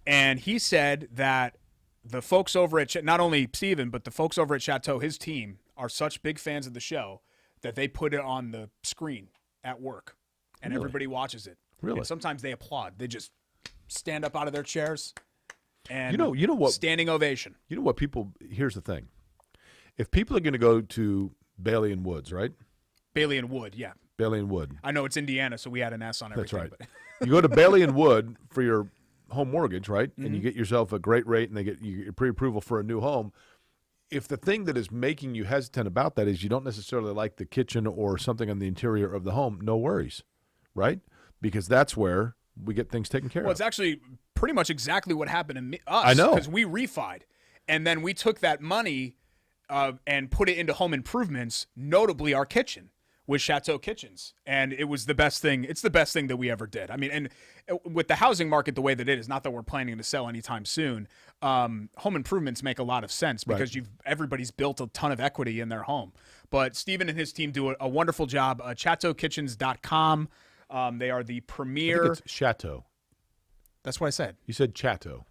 And he said that the folks over at not only Steven, but the folks over at Chateau, his team, are such big fans of the show that they put it on the screen at work. And everybody watches it. Really? And sometimes they applaud. They just stand up out of their chairs and You know what? standing ovation. You know what people – here's the thing. If people are going to go to Bailey and Woods, right? Bailey and Wood, yeah. Bailey and Wood. I know it's Indiana, so we had an S on everything. That's right. But You go to Bailey and Wood for your home mortgage, right? And you get yourself a great rate, and they get you your pre-approval for a new home. If the thing that is making you hesitant about that is you don't necessarily like the kitchen or something on the interior of the home, no worries, right? Because that's where we get things taken care Well, of. it's actually pretty much exactly what happened to us. I know. Because we refied. And then we took that money and put it into home improvements, notably our kitchen with Chateau Kitchens. And it was the best thing. It's the best thing that we ever did. I mean, and with the housing market the way that it is, not that we're planning to sell anytime soon, home improvements make a lot of sense because everybody's built a ton of equity in their home. But Steven and his team do a wonderful job. ChateauKitchens.com. They are the I premier. think it's Chateau. That's what I said. You said Chateau.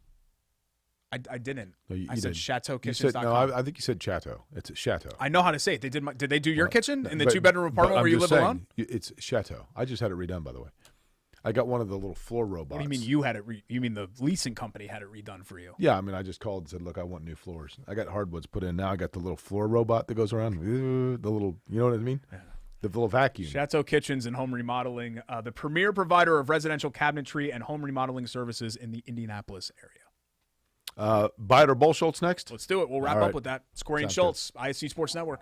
I didn't. No, you I said didn't. ChateauKitchens.com. No, I think you said Chateau. It's Chateau. I know how to say it. Did they do your kitchen in the But- 2-bedroom but apartment I'm where you just live saying, alone? It's Chateau. I just had it redone, by the way. I got one of the little floor robots. What do you mean you had it? You mean the leasing company had it redone for you? Yeah, I mean, I just called and said, look, I want new floors. I got hardwoods put in. Now I got the little floor robot that goes around. The little, you know what I mean? Yeah. The little vacuum. Chateau Kitchens and Home Remodeling, the premier provider of residential cabinetry and home remodeling services in the Indianapolis area. Buy it or Bull Schultz next? Let's do it. We'll wrap All up right. with that. It's Corey and Sounds Schultz, ISC Sports Network.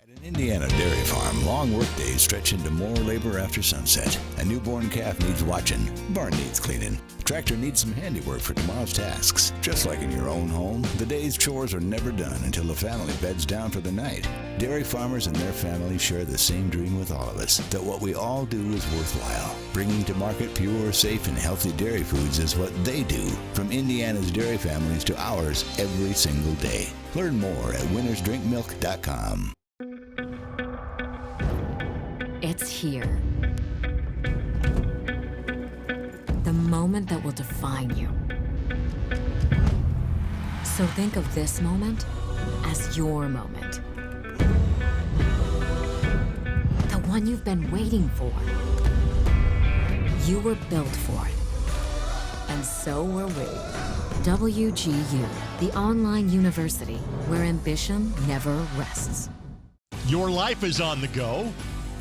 At an Indiana dairy farm, long workdays stretch into more labor after sunset. A newborn calf needs watching. Barn needs cleaning. Tractor needs some handiwork for tomorrow's tasks. Just like in your own home, the day's chores are never done until the family beds down for the night. Dairy farmers and their families share the same dream with all of us, that what we all do is worthwhile. Bringing to market pure, safe, and healthy dairy foods is what they do, from Indiana's dairy families to ours every single day. Learn more at winnersdrinkmilk.com. It's here. The moment that will define you. So think of this moment as your moment. The one you've been waiting for. You were built for it. And so were we. WGU, the online university where ambition never rests. Your life is on the go.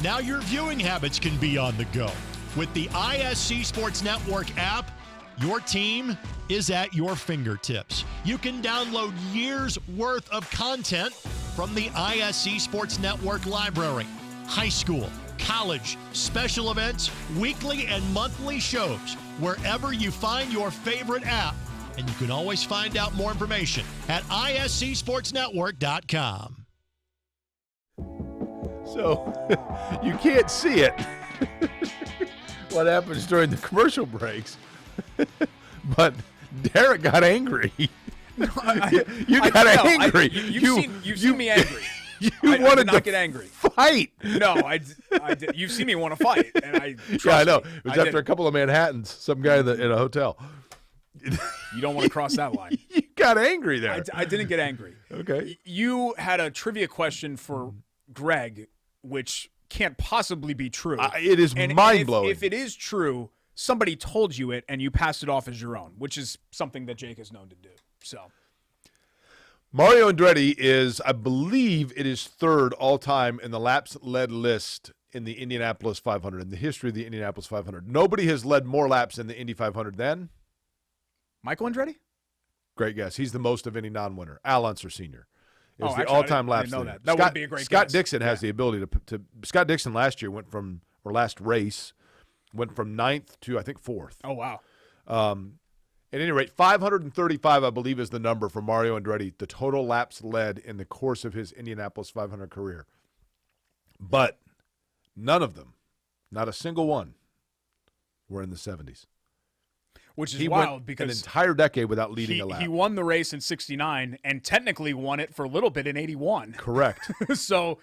Now your viewing habits can be on the go. With the ISC Sports Network app, your team is at your fingertips. You can download years' worth of content from the ISC Sports Network library. High school, college, special events, weekly and monthly shows, wherever you find your favorite app. And you can always find out more information at iscsportsnetwork.com. So you can't see it. What happens during the commercial breaks? But Derek got angry. You got angry. You've seen me angry. You I wanted did not to get angry. fight. No, I did. You've seen me want to fight, and Yeah, I know. me, It was I after a didn't. couple of Manhattans, some guy in a hotel. You don't want to cross that line. You got angry there. I didn't get angry. Okay. You had a trivia question for Greg, which can't possibly be true. It is And mind-blowing. If it is true, somebody told you it, and you passed it off as your own, which is something that Jake is known to do. So Mario Andretti is, I believe, it is third all-time in the laps led list in the Indianapolis 500, in the history of the Indianapolis 500. Nobody has led more laps in the Indy 500 than? Michael Andretti? Great guess. He's the most of any non-winner. Al Unser Sr. is Oh, the actually, all-time I laps didn't know leader. that. That would be a great Scott guess. Dixon has the ability to Scott Dixon last year last race went from 9th to, I think, 4th. Oh, wow. At any rate, 535, I believe, is the number for Mario Andretti, the total laps led in the course of his Indianapolis 500 career. But none of them, not a single one, were in the 70s. Which is He wild went because an entire decade without leading he, a lap. he won the race in 69 and technically won it for a little bit in 81. Correct. So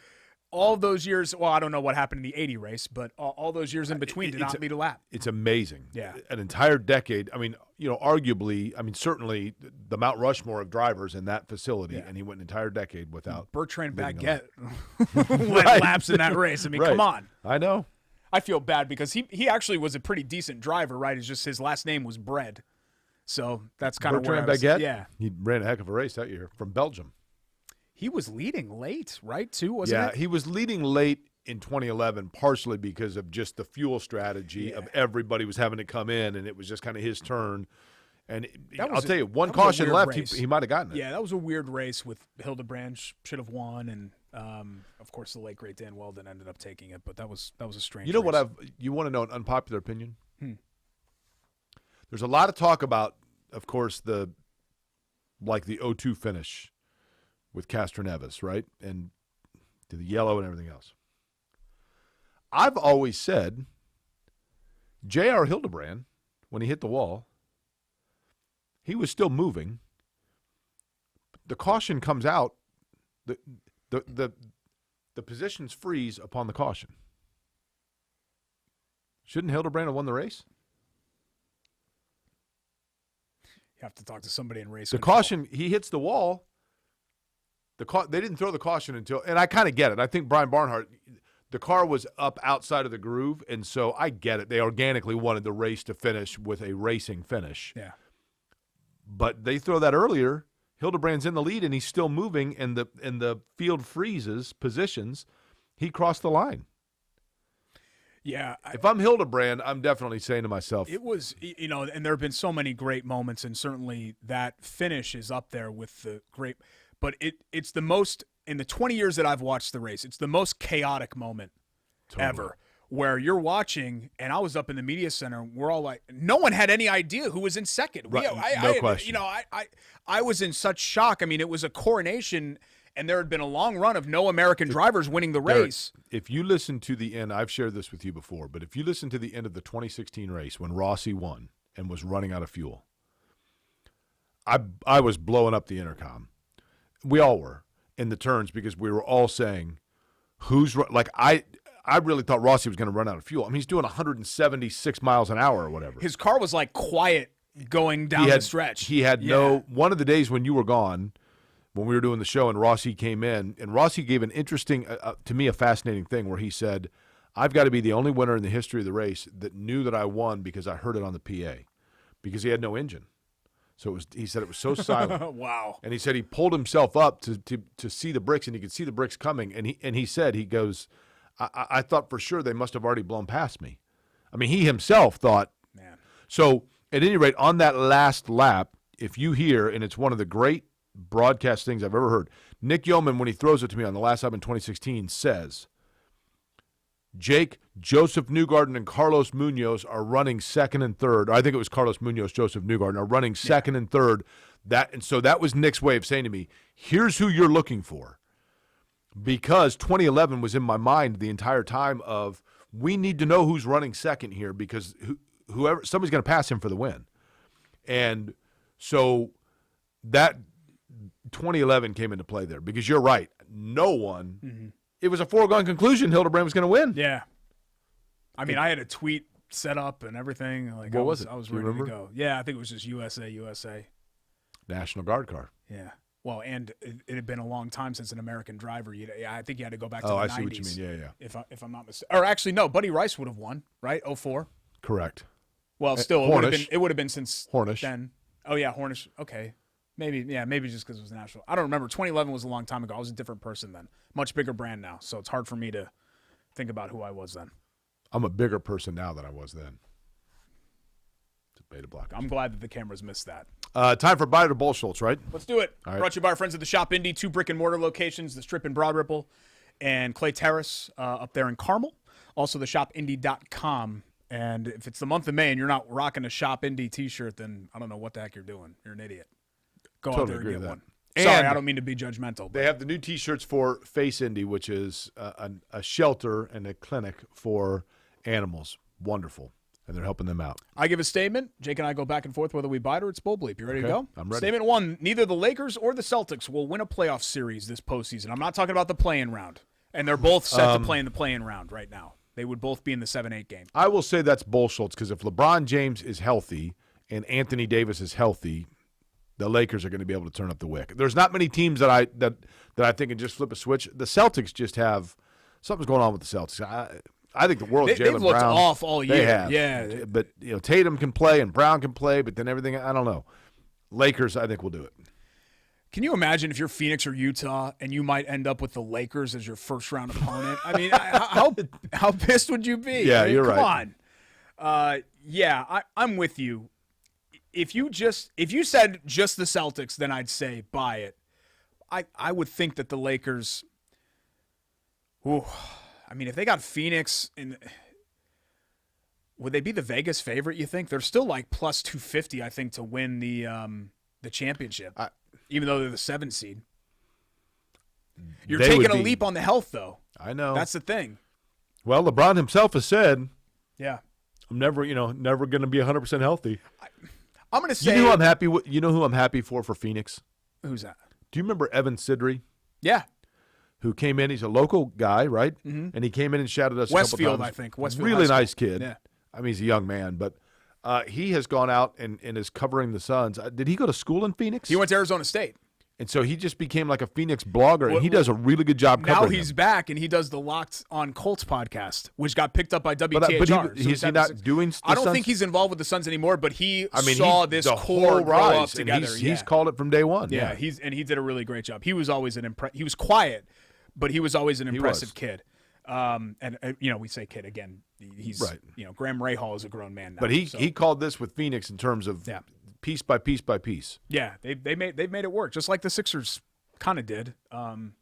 all those years, well, I don't know what happened in the 80 race, but all those years in between did not lead a lap. It's amazing. Yeah. An entire decade. I mean, arguably, certainly the Mount Rushmore of drivers in that facility, and he went an entire decade without. Bertrand leading Baguette led laps in that race. I mean, come on. I know. I feel bad because he actually was a pretty decent driver, right? It's just his last name was Bread. So that's kind of where I was. Baguette? Yeah. He ran a heck of a race that year from Belgium. He was leading late, right, too, wasn't it? Yeah, he was leading late in 2011, partially because of just the fuel strategy of everybody was having to come in, and it was just kind of his turn. And I'll tell you, one caution left, he might have gotten it. Yeah, that was a weird race with Hildebrand should have won, and of course the late great Dan Weldon ended up taking it. But that was a strange. You know race. you want to know an unpopular opinion? There's a lot of talk about, of course, the 0-2 finish with Castroneves, right, and to the yellow and everything else. I've always said J.R. Hildebrand, when he hit the wall, he was still moving. The caution comes out. The positions freeze upon the caution. Shouldn't Hildebrand have won the race? You have to talk to somebody in race. The caution, he hits the wall. They didn't throw the caution until, and I kind of get it. I think Brian Barnhart, the car was up outside of the groove, and so I get it. They organically wanted the race to finish with a racing finish. Yeah. But they throw that earlier. Hildebrand's in the lead, and he's still moving, and the field freezes positions. He crossed the line. Yeah. If I'm Hildebrand, I'm definitely saying to myself. It was, and there have been so many great moments, and certainly that finish is up there with the great – but it's the most, in the 20 years that I've watched the race, it's the most chaotic moment ever, where you're watching, and I was up in the media center, we're all like, no one had any idea who was in second. Right, no question. I was in such shock. I mean, it was a coronation, and there had been a long run of no American drivers winning the race. If you listen to the end, I've shared this with you before, but if you listen to the end of the 2016 race when Rossi won and was running out of fuel, I was blowing up the intercom. We all were in the turns because we were all saying, I really thought Rossi was going to run out of fuel. I mean, he's doing 176 miles an hour or whatever. His car was quiet going down the stretch. He had one of the days when you were gone, when we were doing the show and Rossi came in, and Rossi gave an interesting, to me, a fascinating thing where he said, I've got to be the only winner in the history of the race that knew that I won because I heard it on the PA, because he had no engine. So he said it was so silent. Wow. And he said he pulled himself up to see the bricks, and he could see the bricks coming. And he said, he goes, I thought for sure they must have already blown past me. I mean, he himself thought. Man. So at any rate, on that last lap, if you hear, and it's one of the great broadcast things I've ever heard, Nick Yeoman, when he throws it to me on the last lap in 2016, says, Jake, Joseph Newgarden, and Carlos Munoz are running second and third. I think it was Carlos Munoz, Joseph Newgarden are running second and third. So that was Nick's way of saying to me, here's who you're looking for. Because 2011 was in my mind the entire time of, we need to know who's running second here because somebody's going to pass him for the win. And so that 2011 came into play there because you're right. No one. Mm-hmm. It was a foregone conclusion Hildebrand was going to win. Yeah. I mean, I had a tweet set up and everything. What was it? I was ready to go. Yeah, I think it was just USA. National Guard car. Yeah. Well, and it had been a long time since an American driver. I think you had to go back to the 90s. Oh, I see what you mean. Yeah. If I'm not mistaken. Or actually, no, Buddy Rice would have won, right? 04? Correct. Well, still, it would have been since Hornish. Then. Oh, yeah, Hornish. Okay. Maybe just because it was national. I don't remember. 2011 was a long time ago. I was a different person then. Much bigger brand now, so it's hard for me to think about who I was then. I'm a bigger person now than I was then. It's a beta block. I'm glad that the cameras missed that. Time for Buy to Bull, Schultz, right? Let's do it. All right. Brought to you by our friends at the Shop Indy, 2 brick-and-mortar locations, the Strip in Broad Ripple and Clay Terrace up there in Carmel. Also, the shopindy.com. And if it's the month of May and you're not rocking a Shop Indy T-shirt, then I don't know what the heck you're doing. You're an idiot. Go out there and get one. Sorry, I don't mean to be judgmental. But. They have the new T-shirts for Face Indy, which is a shelter and a clinic for animals. Wonderful. And they're helping them out. I give a statement. Jake and I go back and forth whether we buy it or it's bull bleep. You ready to go? I'm ready. Statement 1, neither the Lakers or the Celtics will win a playoff series this postseason. I'm not talking about the play-in round. And they're both set to play in the play-in round right now. They would both be in the 7-8 game. I will say that's bullshit because if LeBron James is healthy and Anthony Davis is healthy, the Lakers are going to be able to turn up the wick. There's not many teams that I think can just flip a switch. The Celtics just have something's going on with the Celtics. I think the world Jaylen Brown. They've looked off all year. They have. Yeah. But Tatum can play and Brown can play, but then everything I don't know. Lakers, I think will do it. Can you imagine if you're Phoenix or Utah and you might end up with the Lakers as your first-round opponent? I mean, how pissed would you be? Yeah, I mean, you're come right. on. I'm with you. If you said just the Celtics, then I'd say buy it. I would think that the Lakers. Ooh, I mean, if they got Phoenix would they be the Vegas favorite? You think they're still like plus 250? I think to win the championship. Even though they're the 7th seed. You're taking a leap on the health, though. I know. That's the thing. Well, LeBron himself has said, yeah, I'm never going to be 100% healthy. I'm going to say. You know who I'm happy with? You know who I'm happy for Phoenix? Who's that? Do you remember Evan Sidri? Yeah. Who came in? He's a local guy, right? Mm-hmm. And he came in and shouted us Westfield, a couple times. I think. Westfield really nice kid. Yeah. I mean, he's a young man, but he has gone out and is covering the Suns. Did he go to school in Phoenix? He went to Arizona State. And so he just became like a Phoenix blogger, and he does a really good job covering Now he's them. back, and he does the Locked on Colts podcast, which got picked up by WTHR. But he's not doing the I don't Suns? think he's involved with the Suns anymore, but he the core whole grow up rise, together. And he's called it from day one. Yeah, he did a really great job. He was always he was quiet, but he was always an impressive kid. We say kid again. He's right. Graham Rahal is a grown man now. But he called this with Phoenix in terms of piece by piece by piece. Yeah, they've made it work, just like the Sixers kind of did. I'm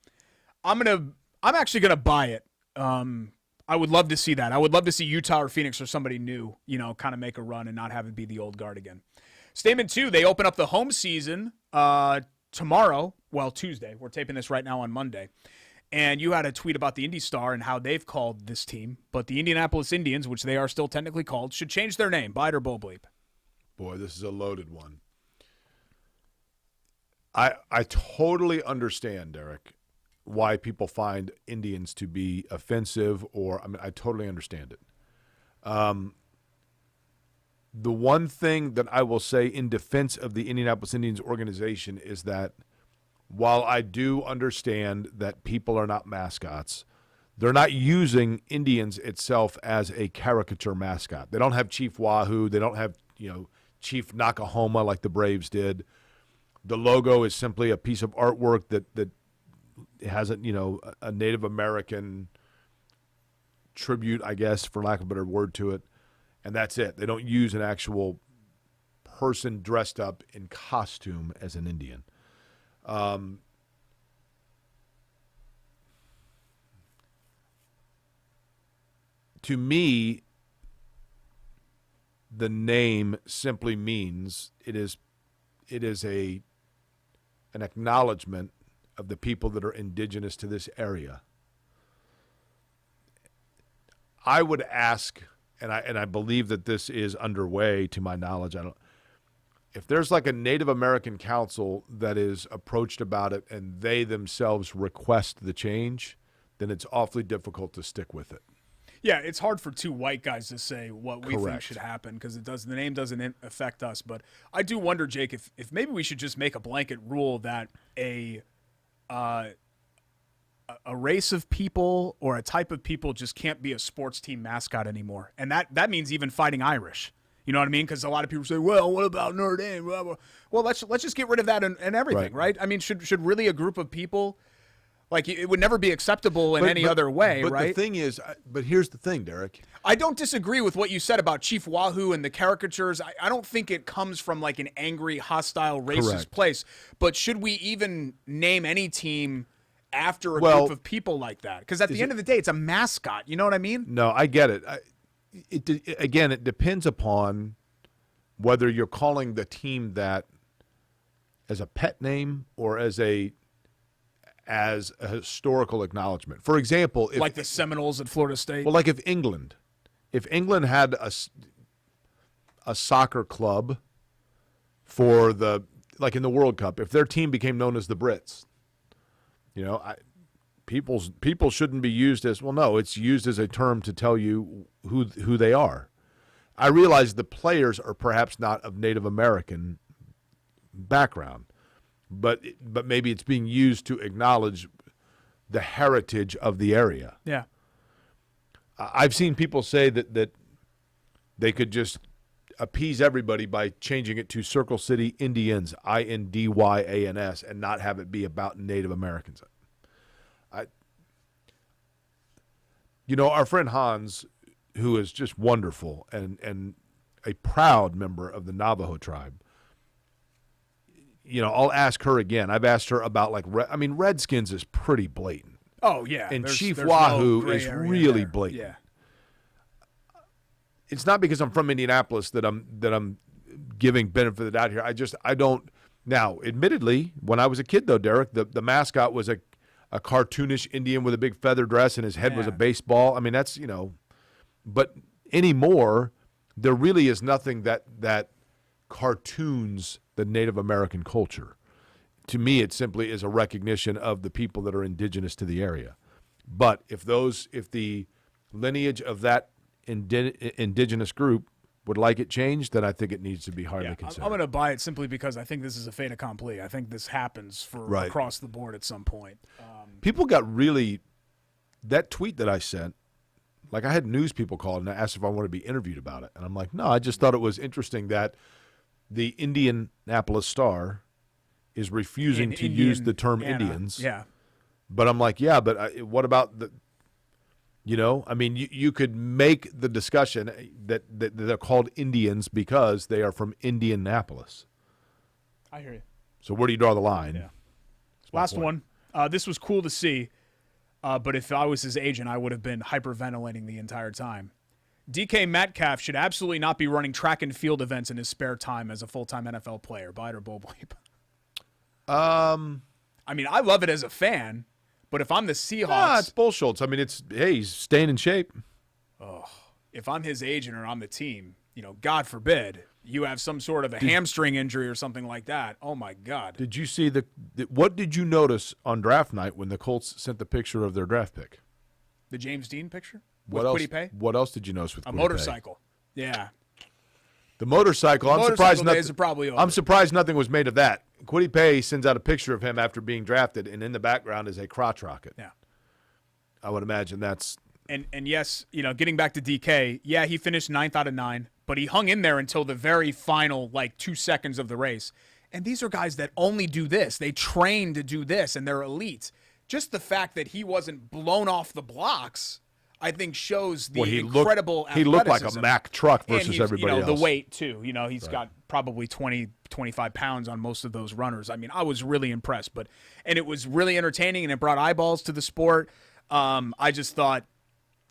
actually gonna buy it. I would love to see that. I would love to see Utah or Phoenix or somebody new, kind of make a run and not have it be the old guard again. Statement 2, they open up the home season tomorrow. Well, Tuesday. We're taping this right now on Monday. And you had a tweet about the Indy Star and how they've called this team. But the Indianapolis Indians, which they are still technically called, should change their name. Buy it or bull bleep. Boy, this is a loaded one. I totally understand, Derek, why people find Indians to be offensive, I totally understand it. The one thing that I will say in defense of the Indianapolis Indians organization is that while I do understand that people are not mascots, they're not using Indians itself as a caricature mascot. They don't have Chief Wahoo. They don't have, Chief Nakahoma like the Braves did. The logo is simply a piece of artwork that has a Native American tribute, I guess, for lack of a better word to it, and that's it. They don't use an actual person dressed up in costume as an Indian. To me, the name simply means it is an acknowledgement of the people that are indigenous to this area. I would ask, and I believe that this is underway to my knowledge. If there's like a Native American council that is approached about it and they themselves request the change, then it's awfully difficult to stick with it. Yeah, it's hard for two white guys to say what we think Correct. should happen because the name doesn't affect us. But I do wonder, Jake, if maybe we should just make a blanket rule that a race of people or a type of people just can't be a sports team mascot anymore, and that means even Fighting Irish. You know what I mean? Because a lot of people say, "Well, what about Notre Dame?" Well, let's just get rid of that and everything, right? I mean, should really a group of people? Like, it would never be acceptable in any other way, but right? But the thing is, here's the thing, Derek. I don't disagree with what you said about Chief Wahoo and the caricatures. I don't think it comes from like an angry, hostile, racist Correct. place. But should we even name any team after a group of people like that? Because at the end of the day, it's a mascot. You know what I mean? No, I get it. It depends upon whether you're calling the team that as a pet name or as a historical acknowledgement. For example, like the Seminoles at Florida State. Well, like if England had a soccer club for in the World Cup, if their team became known as the Brits, people shouldn't be used as, well, no, it's used as a term to tell you who they are. I realize the players are perhaps not of Native American background, but maybe it's being used to acknowledge the heritage of the area. Yeah. I've seen people say that they could just appease everybody by changing it to Circle City Indians, INDYANS, and not have it be about Native Americans. Our friend Hans, who is just wonderful and a proud member of the Navajo tribe, I'll ask her again. I've asked her about, Redskins is pretty blatant. Oh, yeah. And there's Chief no Wahoo gray is area really there. blatant. Yeah. It's not because I'm from Indianapolis that I'm giving benefit of the doubt here. I don't. Now, admittedly, when I was a kid, though, Derek, the mascot was a cartoonish Indian with a big feather dress, and his head was a baseball. I mean, that's, but anymore, there really is nothing that cartoons the Native American culture. To me, it simply is a recognition of the people that are indigenous to the area. But if the lineage of that indigenous group would like it changed, then I think it needs to be highly considered. I'm going to buy it simply because I think this is a fait accompli. I think this happens for across the board at some point. People got that tweet that I sent, I had news people call and asked if I wanted to be interviewed about it. And I'm like, no, I just thought it was interesting that the Indianapolis Star is refusing to use the term Indians. Yeah. But I'm like, yeah, but what about the, you could make the discussion that they're called Indians because they are from Indianapolis. I hear you. So where do you draw the line? Yeah. Last one. This was cool to see, but if I was his agent, I would have been hyperventilating the entire time. DK Metcalf should absolutely not be running track and field events in his spare time as a full-time NFL player. Buy it or bull bleep. I love it as a fan, but if I'm the Seahawks, it's bull Schultz. He's staying in shape. Oh, if I'm his agent or I'm the team, God forbid you have some sort of a hamstring injury or something like that. Oh my God! Did you see what did you notice on draft night when the Colts sent the picture of their draft pick? The James Dean picture? What else? What else did you notice with a Kwity motorcycle? Paye? Yeah. The motorcycle. I'm surprised days are probably over. I'm surprised nothing was made of that. Kwity Paye sends out a picture of him after being drafted, and in the background is a crotch rocket. Yeah. I would imagine that's. And yes, getting back to DK, yeah, he finished 9th out of 9, but he hung in there until the very final 2 seconds of the race. And these are guys that only do this. They train to do this, and they're elite. Just the fact that he wasn't blown off the blocks, I think, shows the incredible athleticism. He looked like a Mack truck versus everybody else. The weight, too. He's got probably 20, 25 pounds on most of those runners. I was really impressed. And it was really entertaining, and it brought eyeballs to the sport. I just thought,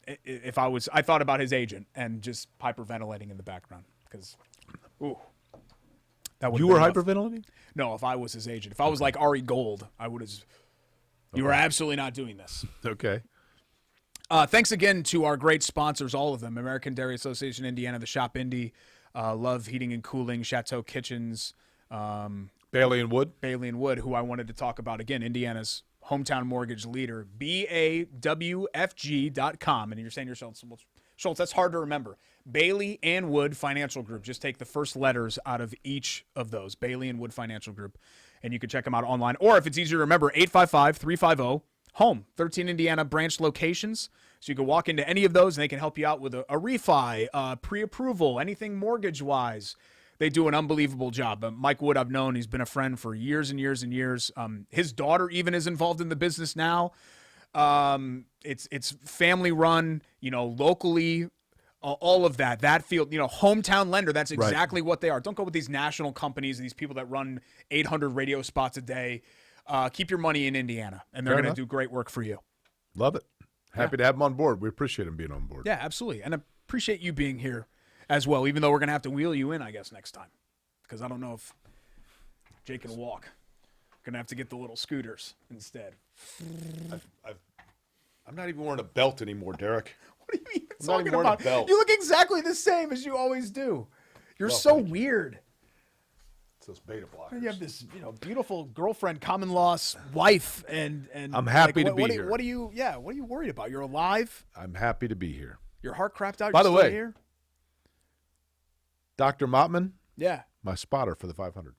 I thought about his agent and just hyperventilating in the background because, that would. You were hyperventilating? No, if I was his agent. If I was like Ari Gold, I would have. You were absolutely not doing this. Okay. Thanks again to our great sponsors, all of them: American Dairy Association, Indiana, the Shop Indy, Love Heating and Cooling, Chateau Kitchens, Bailey and Wood, who I wanted to talk about again, Indiana's hometown mortgage leader, BAWFG.com. And you're saying to yourself, Schultz, that's hard to remember. Bailey and Wood Financial Group. Just take the first letters out of each of those. Bailey and Wood Financial Group. And you can check them out online. Or if it's easier to remember, 855-350-HOME. 13 Indiana branch locations. So you can walk into any of those and they can help you out with a refi, pre-approval, anything mortgage-wise. They do an unbelievable job. Mike Wood, I've known. He's been a friend for years and years and years. His daughter even is involved in the business now. It's family run, locally, all of that. That field, hometown lender, that's exactly what they are. Don't go with these national companies, these people that run 800 radio spots a day. Keep your money in Indiana, and they're going to do great work for you. Love it. Happy to have him on board. We appreciate him being on board. Yeah, absolutely. And I appreciate you being here as well, even though we're going to have to wheel you in, I guess, next time. Because I don't know if Jake can walk. Going to have to get the little scooters instead. I'm not even wearing a belt anymore, Derek. What are you even talking about? You look exactly the same as you always do. You're so weird. It's those beta blockers. You have this, beautiful girlfriend, common law wife, and I'm happy to be here. What are you worried about? You're alive. I'm happy to be here. Your heart crapped out. By You're the still way, here? Dr. Mottman, Yeah. my spotter for the 500.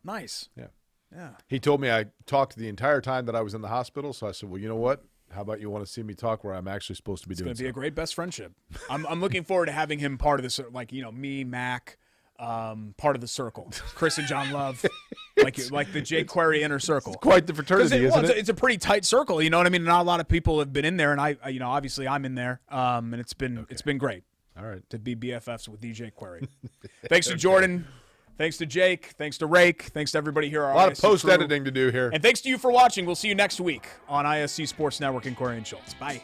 Nice. Yeah. Yeah. He told me I talked the entire time that I was in the hospital, so I said, well, you know what? How about you want to see me talk where I'm actually supposed to be doing It's going to be a something? great best friendship. I'm looking forward to having him part of this, me, Mac, part of the circle. Chris and John Love, like the Jake Query inner circle. It's quite the fraternity, isn't it? It's a pretty tight circle, you know what I mean? Not a lot of people have been in there, and I obviously I'm in there, and it's been great. All right. To be BFFs with DJ Query. Thanks to Jordan. Thanks to Jake. Thanks to Rake. Thanks to everybody here. A lot of post-editing to do here. And thanks to you for watching. We'll see you next week on ISC Sports Network and Query and Schultz. Bye.